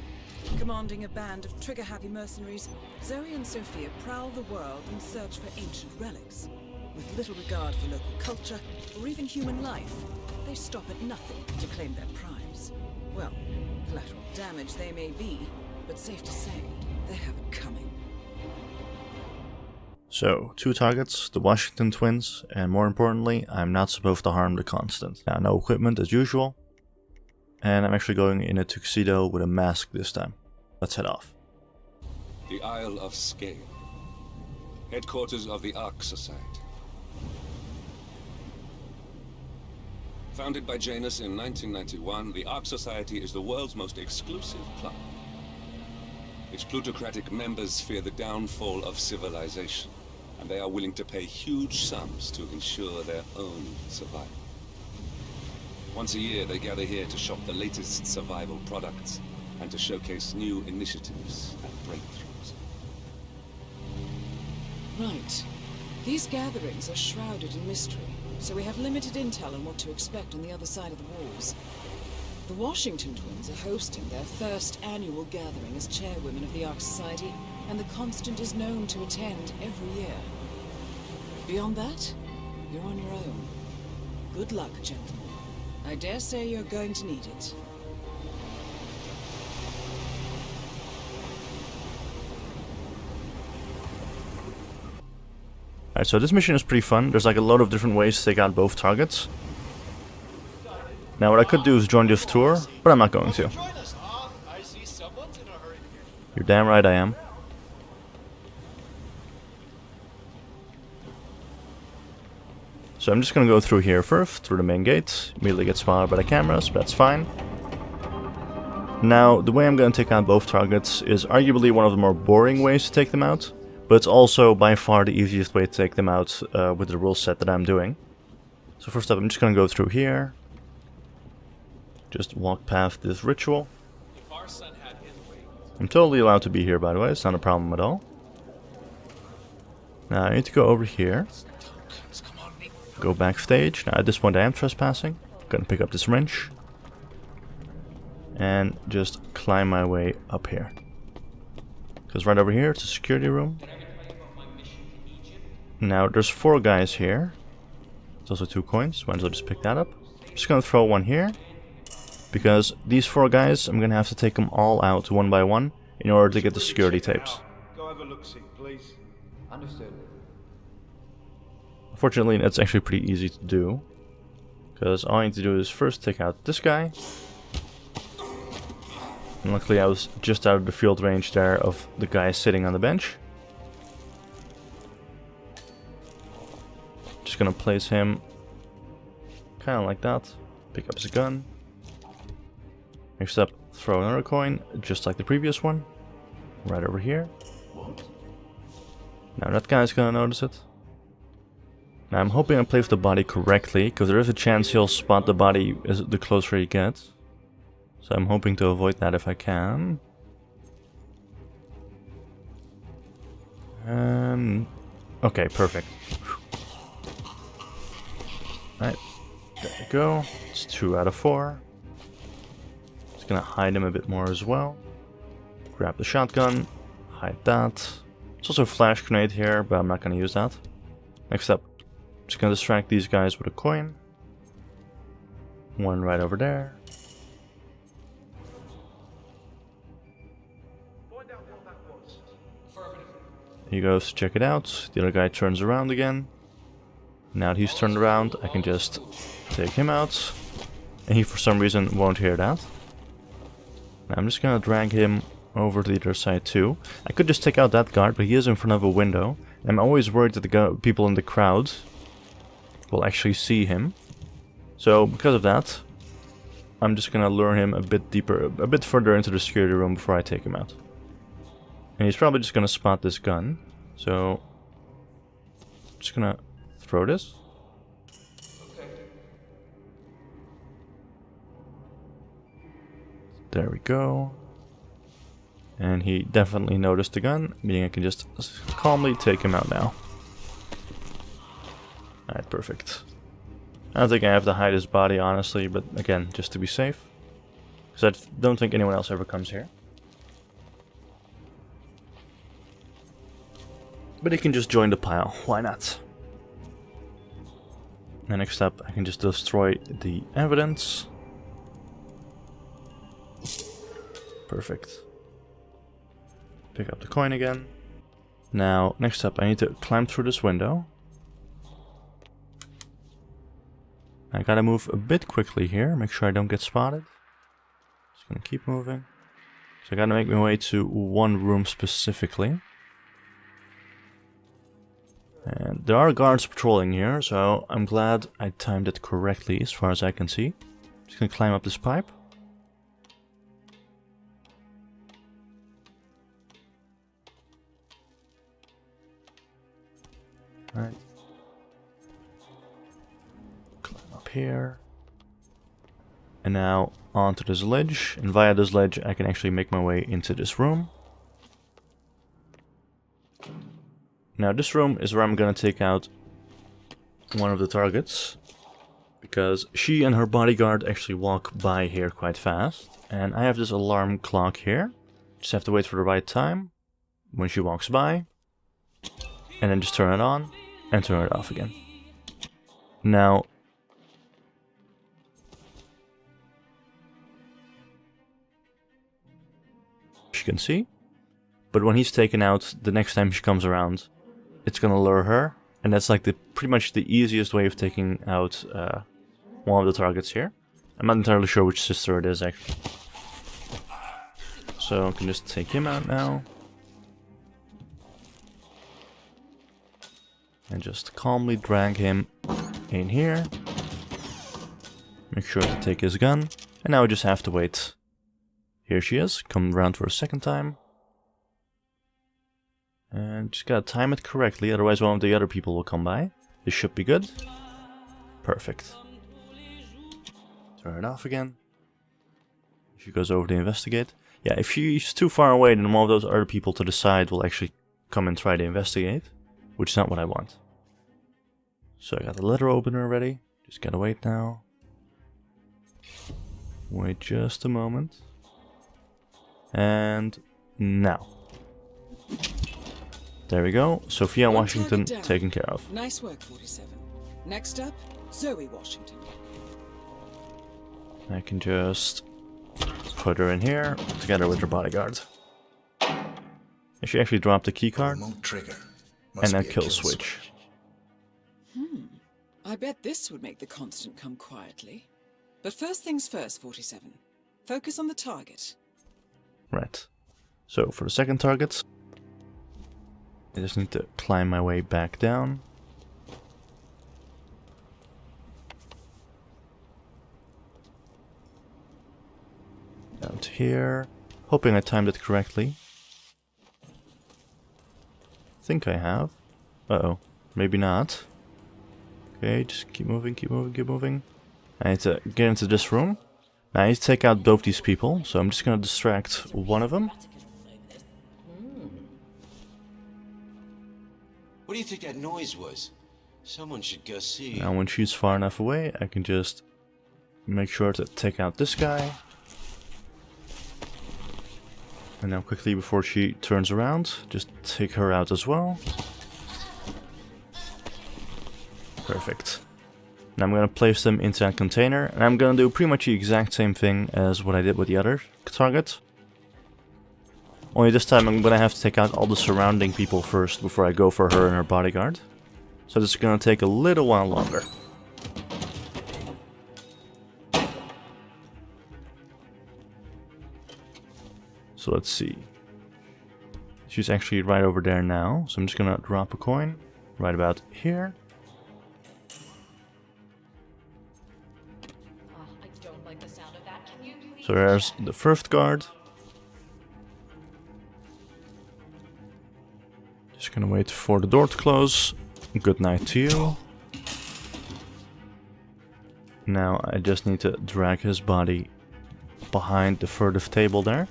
Commanding a band of trigger-happy mercenaries, Zoe and Sophia prowl the world in search for ancient relics. With little regard for local culture or even human life, they stop at nothing to claim their prize. Well, collateral damage they may be, but safe to say, they have it coming. So, 2 targets, the Washington twins, and more importantly, I'm not supposed to harm the Constant. Now, no equipment as usual. And I'm actually going in a tuxedo with a mask this time. Let's head off. The Isle of Sgàil, headquarters of the Ark Society. Founded by Janus in 1991, the Ark Society is the world's most exclusive club. Its plutocratic members fear the downfall of civilization, and they are willing to pay huge sums to ensure their own survival. Once a year, they gather here to shop the latest survival products and to showcase new initiatives and breakthroughs. Right. These gatherings are shrouded in mystery, so we have limited intel on what to expect on the other side of the walls. The Washington twins are hosting their first annual gathering as chairwomen of the Ark Society, and the Constant is known to attend every year. Beyond that, you're on your own. Good luck, gentlemen. I dare say you're going to need it. Alright, so this mission is pretty fun. There's like a lot of different ways to take out both targets. Now what I could do is join this tour, but I'm not going to. You're damn right I am. So I'm just gonna go through here first, through the main gate. Immediately get spotted by the cameras, but that's fine. Now, the way I'm gonna take out both targets is arguably one of the more boring ways to take them out, but it's also by far the easiest way to take them out with the rule set that I'm doing. So first up, I'm just gonna go through here. Just walk past this ritual. I'm totally allowed to be here, by the way, it's not a problem at all. Now I need to go over here. Go backstage. Now at this point I am trespassing. Gonna pick up this wrench. And just climb my way up here. Because right over here it's a security room. Now there's 4 guys here. There's also 2 coins. Might as well just pick that up. I'm just gonna throw one here. Because these 4 guys, I'm gonna have to take them all out one by one in order to get the security tapes. Go have a look-see, please. Understood. Fortunately, that's actually pretty easy to do. Because all I need to do is first take out this guy. And luckily I was just out of the field range there of the guy sitting on the bench. Just gonna place him kind of like that. Pick up his gun. Next up, throw another coin, just like the previous one. Right over here. Now that guy's gonna notice it. Now I'm hoping I place the body correctly, because there is a chance he'll spot the body as the closer he gets. So I'm hoping to avoid that if I can. Okay, perfect. Alright, there we go. It's 2 out of 4. Just gonna hide him a bit more as well. Grab the shotgun, hide that. There's also a flash grenade here, but I'm not gonna use that. Next up, just gonna distract these guys with a coin. One right over there. He goes to check it out. The other guy turns around again. Now that he's turned around, I can just take him out. And he for some reason won't hear that. Now I'm just gonna drag him over to the other side too. I could just take out that guard, but he is in front of a window. I'm always worried that the people in the crowd will actually see him. So because of that, I'm just gonna lure him a bit deeper, a bit further into the security room before I take him out. And he's probably just gonna spot this gun. So I'm just gonna throw this. There we go. And he definitely noticed the gun, meaning I can just calmly take him out now. Alright, perfect. I don't think I have to hide his body, honestly, but again, just to be safe. Because I don't think anyone else ever comes here. But he can just join the pile, why not? And next up, I can just destroy the evidence. Perfect. Pick up the coin again. Now, next up, I need to climb through this window. I gotta move a bit quickly here, make sure I don't get spotted. Just gonna keep moving. So I gotta make my way to one room specifically. And there are guards patrolling here, so I'm glad I timed it correctly as far as I can see. Just gonna climb up this pipe. Right. Climb up here. And now onto this ledge. And via this ledge I can actually make my way into this room. Now this room is where I'm gonna take out one of the targets. Because she and her bodyguard actually walk by here quite fast. And I have this alarm clock here. Just have to wait for the right time when she walks by. And then just turn it on. And turn it off again. Now, you can see, but when he's taken out, the next time she comes around, it's gonna lure her, and that's like the pretty much the easiest way of taking out one of the targets here. I'm not entirely sure which sister it is actually, so I can just take him out now. And just calmly drag him in here. Make sure to take his gun. And now I just have to wait. Here she is. Come around for a second time. And just gotta time it correctly, otherwise one of the other people will come by. This should be good. Perfect. Turn it off again. She goes over to investigate. Yeah, if she's too far away, then one of those other people to the side will actually come and try to investigate. Which is not what I want. So I got the letter opener ready. Just gotta wait now. Wait just a moment. And now. There we go. Sophia Washington taken care of. Nice work, 47. Next up, Zoe Washington. I can just put her in here together with her bodyguard. And she actually dropped the keycard. Remote trigger. And then kill switch. I bet this would make the Constant come quietly. But first things first, 47. Focus on the target. Right. So for the second target, I just need to climb my way back down. Down to here. Hoping I timed it correctly. I think I have. Uh-oh. Maybe not. Okay, just keep moving, keep moving, keep moving. I need to get into this room. Now I need to take out both these people, so I'm just gonna distract one of them. What do you think that noise was? Someone should go see. Now when she's far enough away, I can just make sure to take out this guy. And now quickly before she turns around, just take her out as well. Perfect. Now I'm going to place them into that container, and I'm going to do pretty much the exact same thing as what I did with the other target. Only this time I'm gonna have to take out all the surrounding people first before I go for her and her bodyguard. So this is gonna take a little while longer. So let's see. She's actually right over there now. So I'm just gonna drop a coin right about here. I don't like the sound of that. Can you please So there's the first guard. Just gonna wait for the door to close. Good night to you. Now I just need to drag his body behind the furthest table there.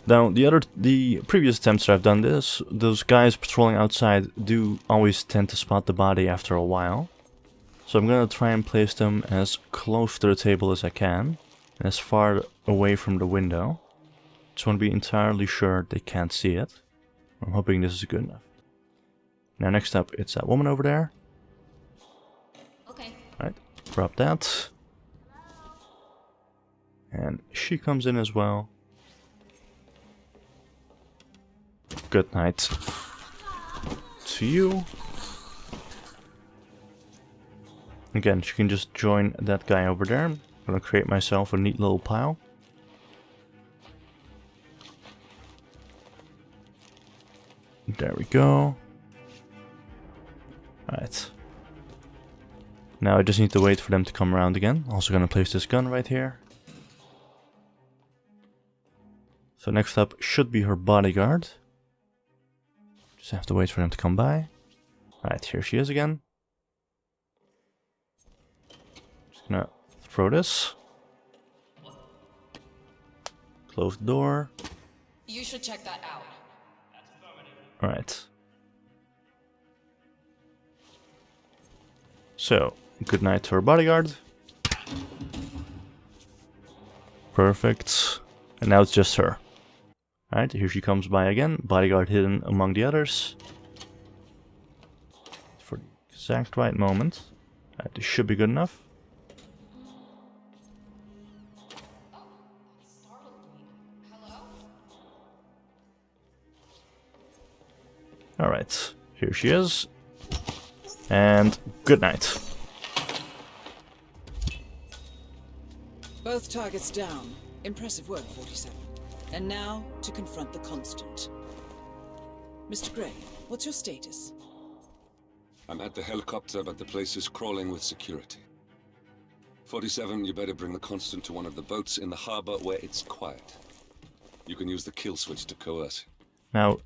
Now the previous attempts that I've done this, those guys patrolling outside do always tend to spot the body after a while. So I'm gonna try and place them as close to the table as I can, and as far away from the window. Just want to be entirely sure they can't see it. I'm hoping this is good enough. Now next up, it's that woman over there. Okay. Alright, drop that. And she comes in as well. Good night to you. Again, she can just join that guy over there. I'm gonna create myself a neat little pile. There we go. Alright. Now I just need to wait for them to come around again. Also gonna place this gun right here. So next up should be her bodyguard. Just have to wait for them to come by. Alright, here she is again. Just gonna throw this. Close the door. You should check that out. Alright. So, good night to our bodyguard. Perfect. And now it's just her. Alright, here she comes by again. Bodyguard hidden among the others. For the exact right moment. Alright, this should be good enough. Alright, here she is. And good night. Both targets down. Impressive work, 47. And now, to confront the Constant. Mr. Gray, what's your status? I'm at the helicopter, but the place is crawling with security. 47, you better bring the Constant to one of the boats in the harbor where it's quiet. You can use the kill switch to coerce him. Now,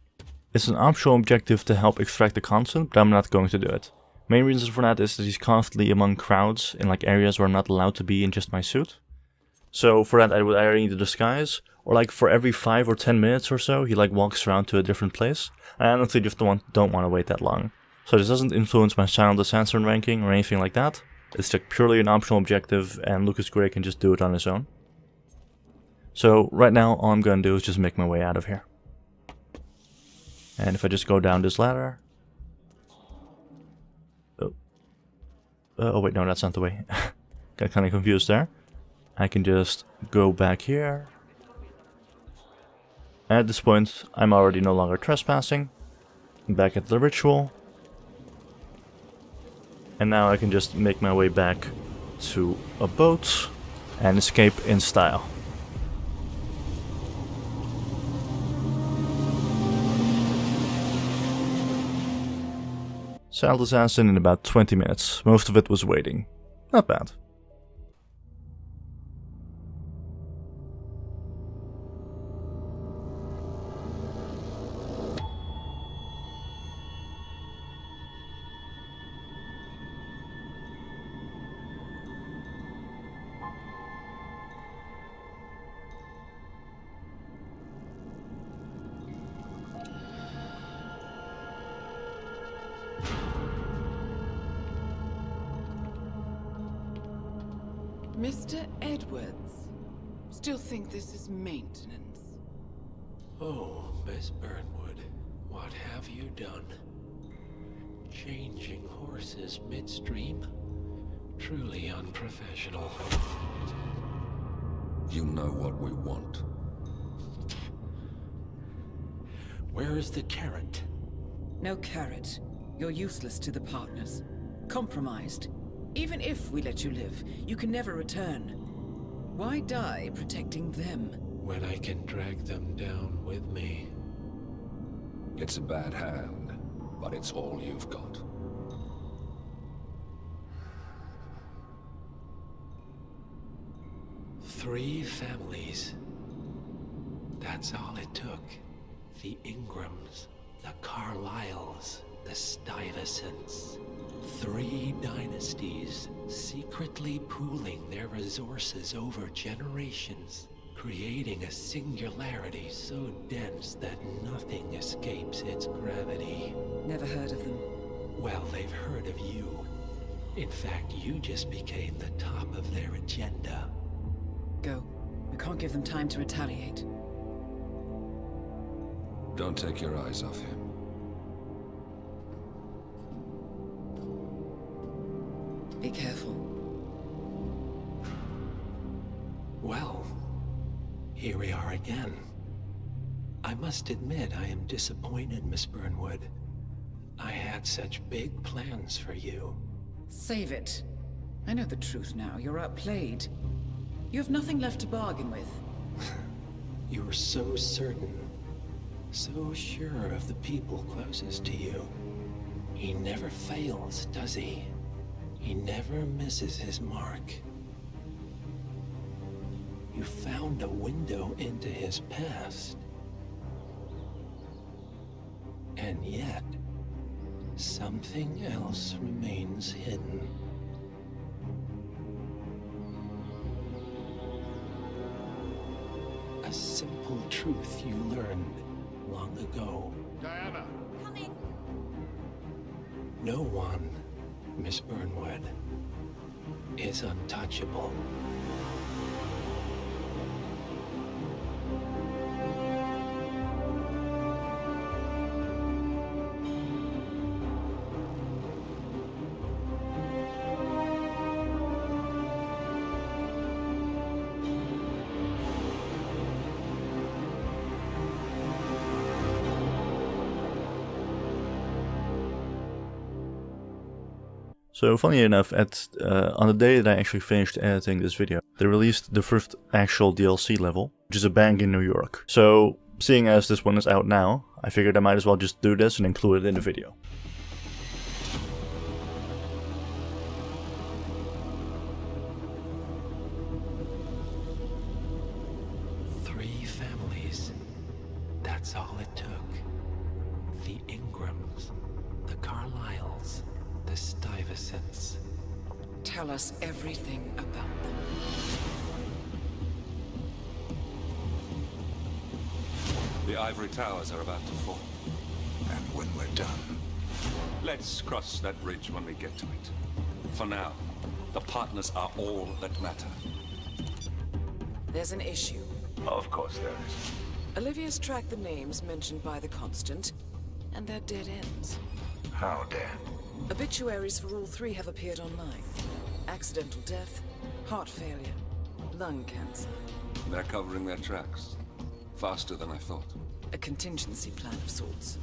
it's an optional objective to help extract the Constant, but I'm not going to do it. Main reason for that is that he's constantly among crowds in like areas where I'm not allowed to be in just my suit. So for that I would either need to disguise, or like for every 5 or 10 minutes or so he like walks around to a different place. I honestly just don't want to wait that long. So this doesn't influence my silent assassin ranking or anything like that. It's like purely an optional objective and Lucas Gray can just do it on his own. So right now all I'm going to do is just make my way out of here. And if I just go down this ladder... Oh wait, no, that's not the way. Got kind of confused there. I can just go back here. At this point, I'm already no longer trespassing. I'm back at the ritual. And now I can just make my way back to a boat and escape in style. Silent assassin in about 20 minutes. Most of it was waiting. Not bad. Mr. Edwards, still think this is maintenance? Oh, Miss Burnwood, what have you done? Changing horses midstream? Truly unprofessional. You know what we want. Where is the carrot? No carrot. You're useless to the partners. Compromised. Even if we let you live, you can never return. Why die protecting them? When I can drag them down with me. It's a bad hand, but it's all you've got. Three families. That's all it took. The Ingrams, the Carlyles, the Stuyvesants. 3 dynasties, secretly pooling their resources over generations, creating a singularity so dense that nothing escapes its gravity. Never heard of them. Well, they've heard of you. In fact, you just became the top of their agenda. Go. We can't give them time to retaliate. Don't take your eyes off him. Be careful. Well, here we are again. I must admit I am disappointed, Miss Burnwood. I had such big plans for you. Save it. I know the truth now. You're outplayed. You have nothing left to bargain with. You were so certain. So sure of the people closest to you. He never fails, does he? He never misses his mark. You found a window into his past. And yet, something else remains hidden. A simple truth you learned long ago. Diana! Coming! No one, Miss Burnwood, is untouchable. So funny enough, on the day that I actually finished editing this video, they released the first actual DLC level, which is a bank in New York. So seeing as this one is out now, I figured I might as well just do this and include it in the video. Three families. That's all it took. The Ingrams, the Carlyles, the Stuyvesants. Tell us everything about them. The ivory towers are about to fall. And when we're done... Let's cross that bridge when we get to it. For now, the partners are all that matter. There's an issue. Of course there is. Olivia's tracked the names mentioned by the Constant, and they're dead ends. How dead? Obituaries for all 3 have appeared online. Accidental death, heart failure, lung cancer. They're covering their tracks. Faster than I thought. A contingency plan of sorts.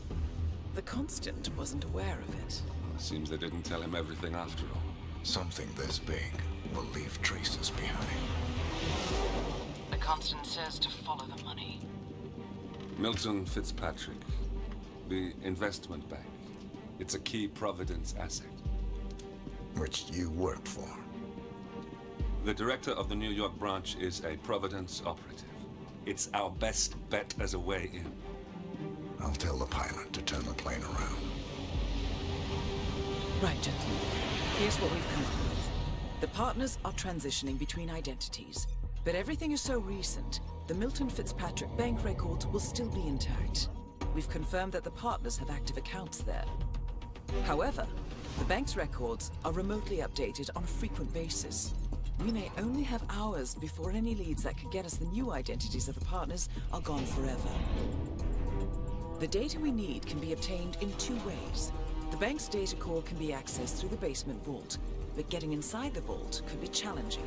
The Constant wasn't aware of it. Seems they didn't tell him everything after all. Something this big will leave traces behind. The Constant says to follow the money. Milton Fitzpatrick. The investment bank. It's a key Providence asset. Which you worked for. The director of the New York branch is a Providence operative. It's our best bet as a way in. I'll tell the pilot to turn the plane around. Right, gentlemen. Here's what we've come up with. The partners are transitioning between identities. But everything is so recent, the Milton Fitzpatrick bank records will still be intact. We've confirmed that the partners have active accounts there. However, the bank's records are remotely updated on a frequent basis. We may only have hours before any leads that could get us the new identities of the partners are gone forever. The data we need can be obtained in 2 ways. The bank's data core can be accessed through the basement vault, but getting inside the vault could be challenging.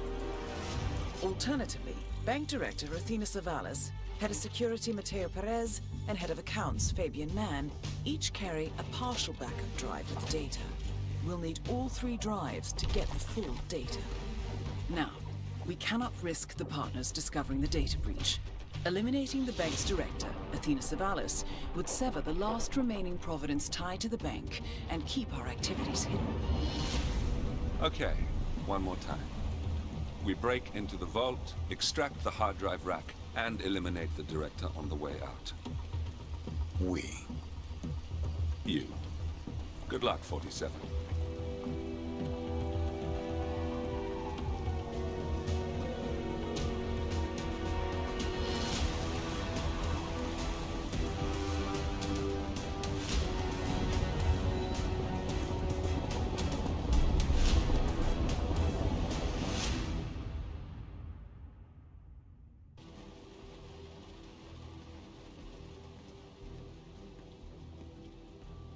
Alternatively, Bank Director Athena Savalas Head of Security Mateo Perez and Head of Accounts Fabian Mann each carry a partial backup drive with the data. We'll need all 3 drives to get the full data. Now, we cannot risk the partners discovering the data breach. Eliminating the bank's director, Athena Savalas, would sever the last remaining Providence tie to the bank and keep our activities hidden. Okay, one more time. We break into the vault, extract the hard drive rack, and eliminate the director on the way out. We. You. Good luck, 47.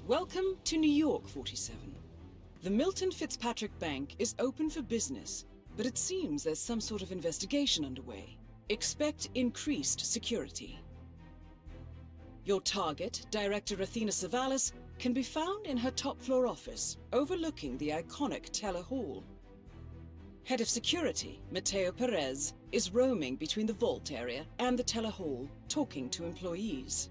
Welcome to New York, 47. The Milton Fitzpatrick Bank is open for business, but it seems there's some sort of investigation underway. Expect increased security. Your target, Director Athena Savalas, can be found in her top-floor office, overlooking the iconic Teller Hall. Head of Security, Mateo Perez, is roaming between the vault area and the Teller Hall, talking to employees.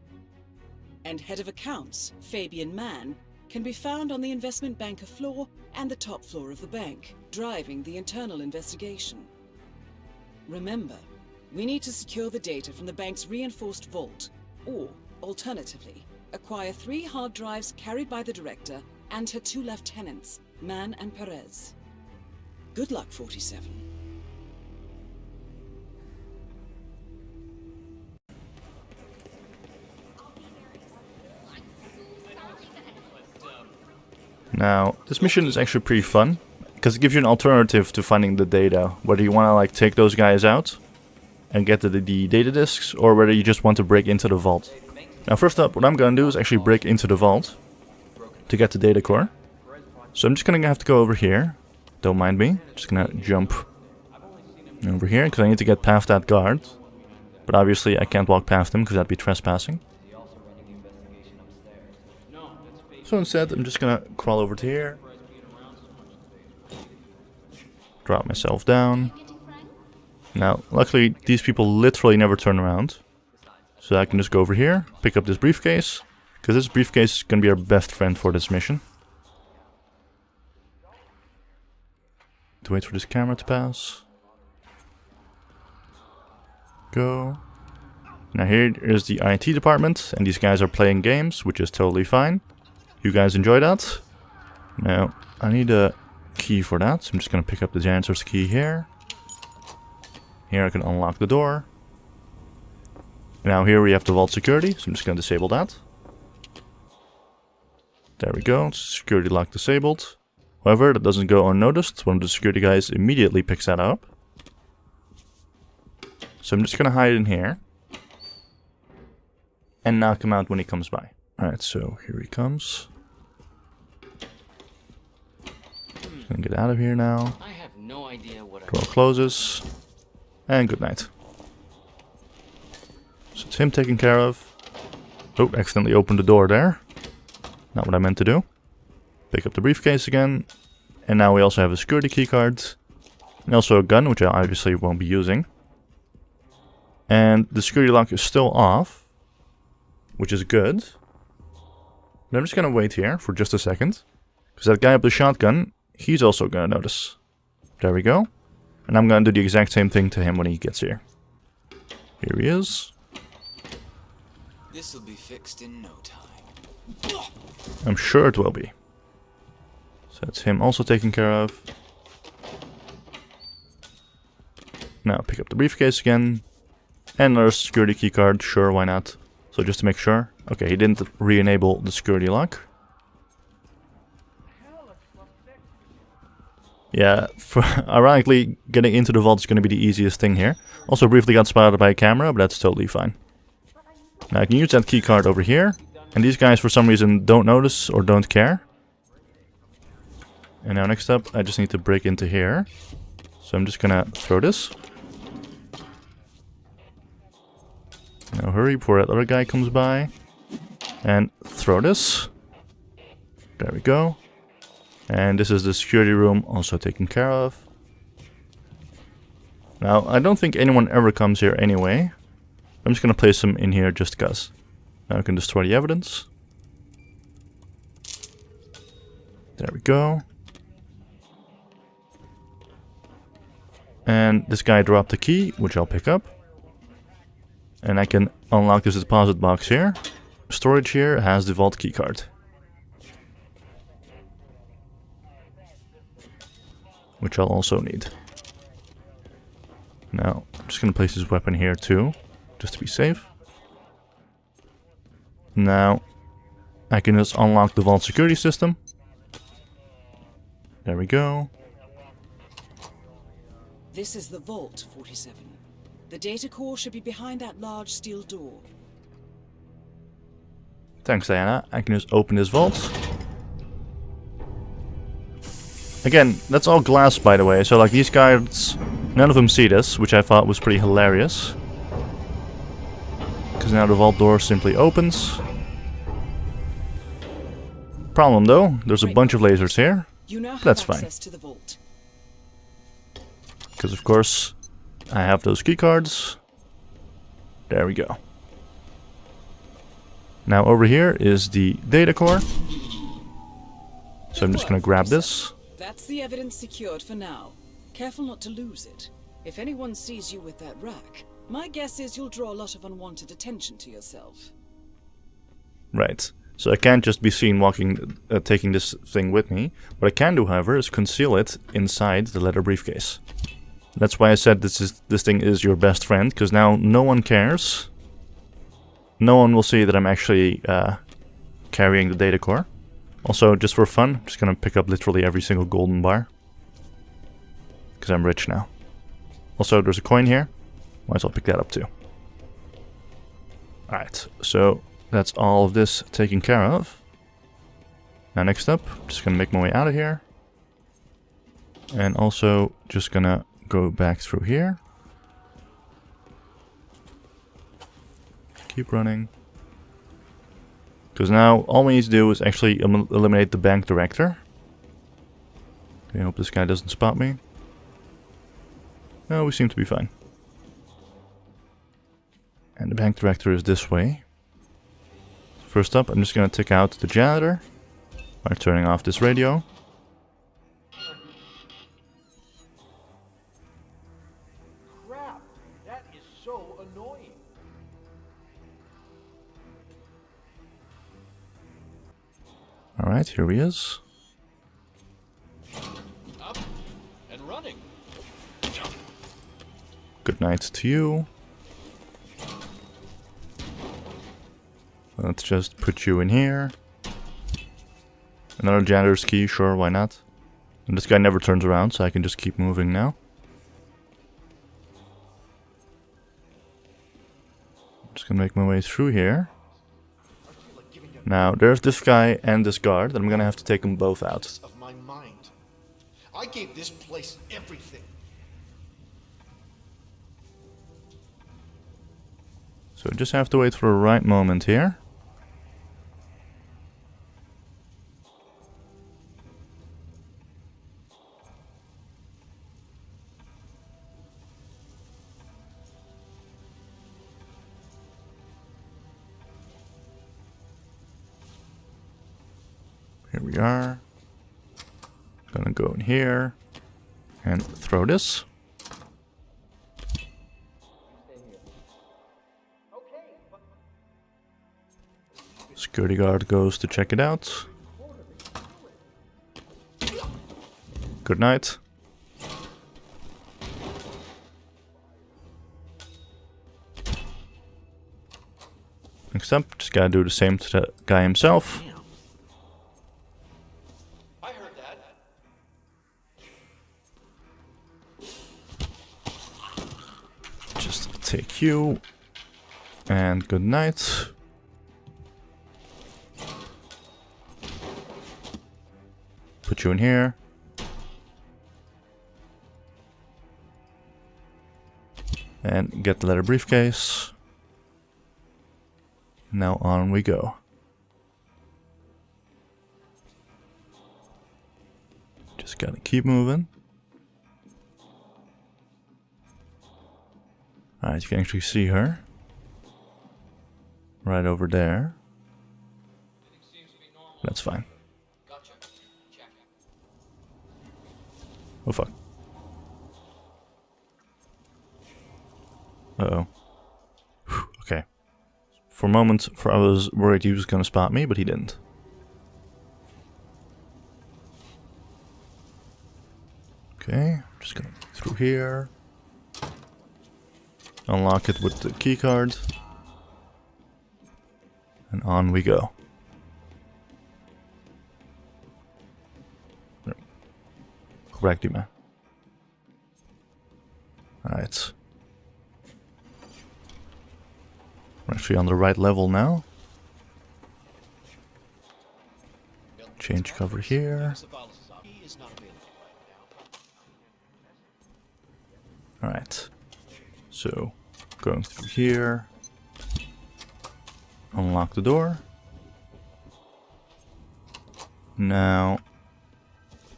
And Head of Accounts, Fabian Mann, can be found on the investment banker floor and the top floor of the bank, driving the internal investigation. Remember, we need to secure the data from the bank's reinforced vault, or, alternatively, acquire 3 hard drives carried by the director and her 2 lieutenants, Mann and Perez. Good luck, 47. Now, this mission is actually pretty fun, because it gives you an alternative to finding the data, whether you want to like take those guys out and get the data disks, or whether you just want to break into the vault. Now first up, what I'm going to do is actually break into the vault to get the data core. So I'm just going to have to go over here, don't mind me, just going to jump over here, because I need to get past that guard. But obviously I can't walk past him, because that'd be trespassing. So instead, I'm just gonna crawl over to here, drop myself down. Now, luckily, these people literally never turn around. So I can just go over here, pick up this briefcase, because this briefcase is gonna be our best friend for this mission. To wait for this camera to pass. Go. Now here is the IT department, and these guys are playing games, which is totally fine. You guys enjoy that? Now, I need a key for that, so I'm just gonna pick up the janitor's key here. Here I can unlock the door. Now here we have the vault security, so I'm just gonna disable that. There we go, security lock disabled. However, that doesn't go unnoticed. One of the security guys immediately picks that up. So I'm just gonna hide in here. And knock him out when he comes by. Alright, so here he comes. Gonna get out of here now. I have no idea what Door closes. And good night. So it's him taken care of. Oh, accidentally opened the door there. Not what I meant to do. Pick up the briefcase again. And now we also have a security keycard. And also a gun, which I obviously won't be using. And the security lock is still off, which is good. But I'm just gonna wait here for just a second. Because that guy with the shotgun, he's also gonna notice. There we go. And I'm gonna do the exact same thing to him when he gets here. Here he is. This'll be fixed in no time. I'm sure it will be. So that's him also taken care of. Now pick up the briefcase again. And another security key card, sure, why not? So just to make sure. Okay, he didn't re-enable the security lock. Yeah, ironically, getting into the vault is going to be the easiest thing here. Also briefly got spotted by a camera, but that's totally fine. Now I can use that key card over here. And these guys for some reason don't notice or don't care. And now next up, I just need to break into here. So I'm just gonna throw this. Now hurry before that other guy comes by. And throw this. There we go. And this is the security room, also taken care of. Now, I don't think anyone ever comes here anyway. I'm just gonna place them in here just cause. Now I can destroy the evidence. There we go. And this guy dropped a key, which I'll pick up. And I can unlock this deposit box here. Storage here has the vault key card. Which I'll also need. Now, I'm just gonna place this weapon here too, just to be safe. Now, I can just unlock the vault security system. There we go. This is the vault, 47. The data core should be behind that large steel door. Thanks, Diana. I can just open this vault. Again, that's all glass, by the way, so like these guys, none of them see this, which I thought was pretty hilarious. Because now the vault door simply opens. Problem though, there's a bunch of lasers here. You now have That's fine. access to the vault. Because of course, I have those key cards. There we go. Now over here is the data core. So I'm just gonna grab this. That's the evidence secured for now. Careful not to lose it. If anyone sees you with that rack, my guess is you'll draw a lot of unwanted attention to yourself. Right. So I can't just be seen walking, taking this thing with me. What I can do, however, is conceal it inside the leather briefcase. That's why I said this thing is your best friend, because now no one cares. No one will see that I'm actually carrying the data core. Also, just for fun, I'm just gonna pick up literally every single golden bar. Because I'm rich now. Also, there's a coin here. Might as well pick that up too. Alright, so that's all of this taken care of. Now next up, I'm just gonna make my way out of here. And also, just gonna go back through here. Keep running. Because now all we need to do is actually eliminate the bank director. Okay, I hope this guy doesn't spot me. No, we seem to be fine. And the bank director is this way. First up, I'm just going to take out the janitor by turning off this radio. Crap! That is so annoying. Alright, here he is. Up and running. Good night to you. Let's just put you in here. Another janitor's key, sure, why not? And this guy never turns around, so I can just keep moving now. Just gonna make my way through here. Now, there's this guy and this guard, and I'm gonna have to take them both out. Of my mind. I gave this place everything. So just have to wait for the right moment here. Here we are. Gonna go in here and throw this. Security guard goes to check it out. Good night. Next up, just gotta do the same to the guy himself. I heard that. Just take you. And good night. Put you in here. And get the leather briefcase. Now on we go. Just gotta keep moving. Alright, you can actually see her. Right over there. That's fine. Oh fuck. Uh-oh. Okay. For a moment, I was worried he was gonna spot me, but he didn't. Okay, just gonna go through here. Unlock it with the keycard. And on we go. Correctly, man. Alright. We're actually on the right level now. Change cover here. Alright. So, going through here. Unlock the door. Now,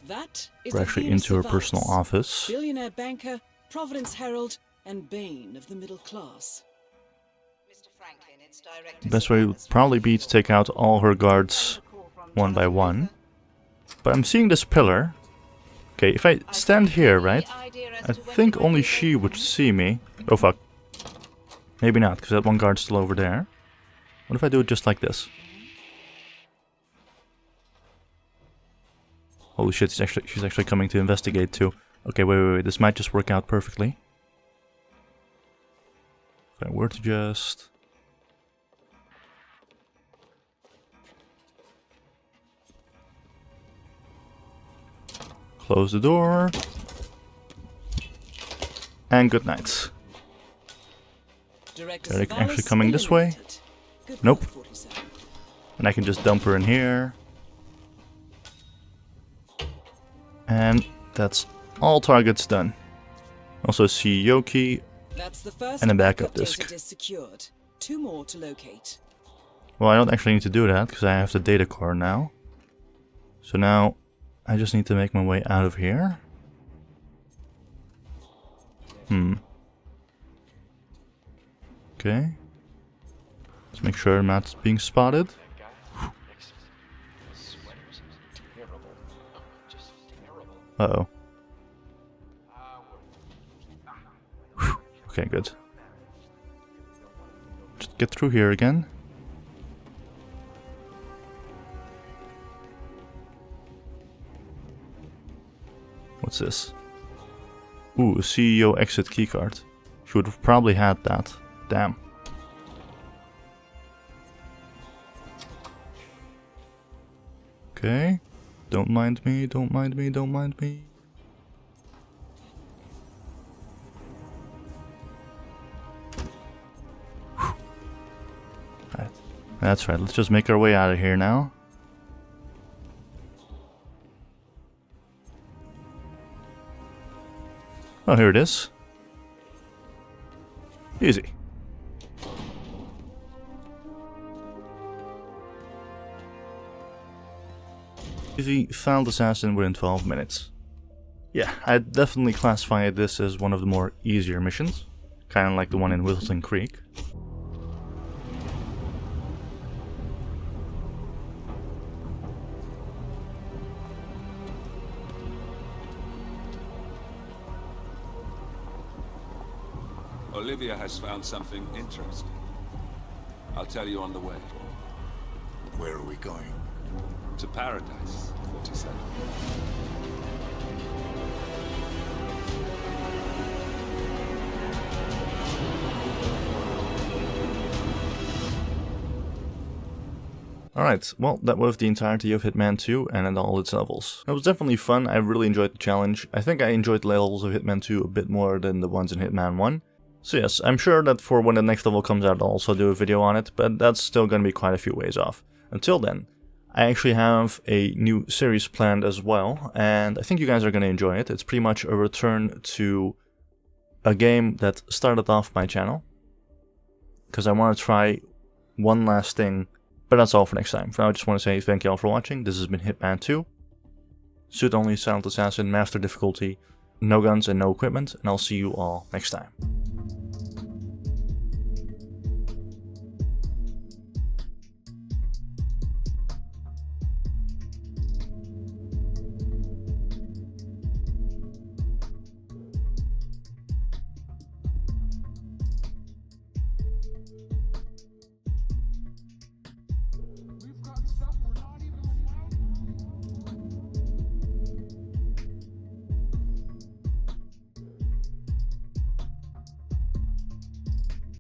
That is we're the actually Venus into her of personal Alice, office. Billionaire banker, Providence Herald, and bane of the middle class. The best way would probably be to take out all her guards one by one. But I'm seeing this pillar. Okay, if I stand here, right? I think only she would see me. Oh fuck. Maybe not, because that one guard's still over there. What if I do it just like this? Holy shit, she's actually coming to investigate too. Okay, wait, this might just work out perfectly. If I were to just... close the door. And good night. They're actually coming this way. Nope. And I can just dump her in here. And that's all targets done. Also CEO key and a backup disk. Secured. 2 more to locate. Well, I don't actually need to do that because I have the data core now. So now I just need to make my way out of here. Okay. Let's make sure I'm not being spotted. Uh-oh. Okay, good. Just get through here again. What's this? Ooh, a CEO exit keycard. She would have probably had that. Damn. Okay. Don't mind me, don't mind me, don't mind me. Right. That's right, let's just make our way out of here now. Oh, here it is. Easy. Easy, found assassin within 12 minutes. Yeah, I'd definitely classify this as one of the more easier missions. Kinda like the one in Wilton Creek. Olivia has found something interesting. I'll tell you on the way. Where are we going? To paradise, 47. Alright, well, that was the entirety of Hitman 2 and at all its levels. It was definitely fun, I really enjoyed the challenge. I think I enjoyed the levels of Hitman 2 a bit more than the ones in Hitman 1. So yes, I'm sure that for when the next level comes out I'll also do a video on it, but that's still gonna be quite a few ways off. Until then, I actually have a new series planned as well, and I think you guys are gonna enjoy it. It's pretty much a return to a game that started off my channel, because I want to try one last thing, but that's all for next time. For now, I just want to say thank you all for watching. This has been Hitman 2. Suit only, silent assassin, master difficulty, no guns and no equipment, and I'll see you all next time.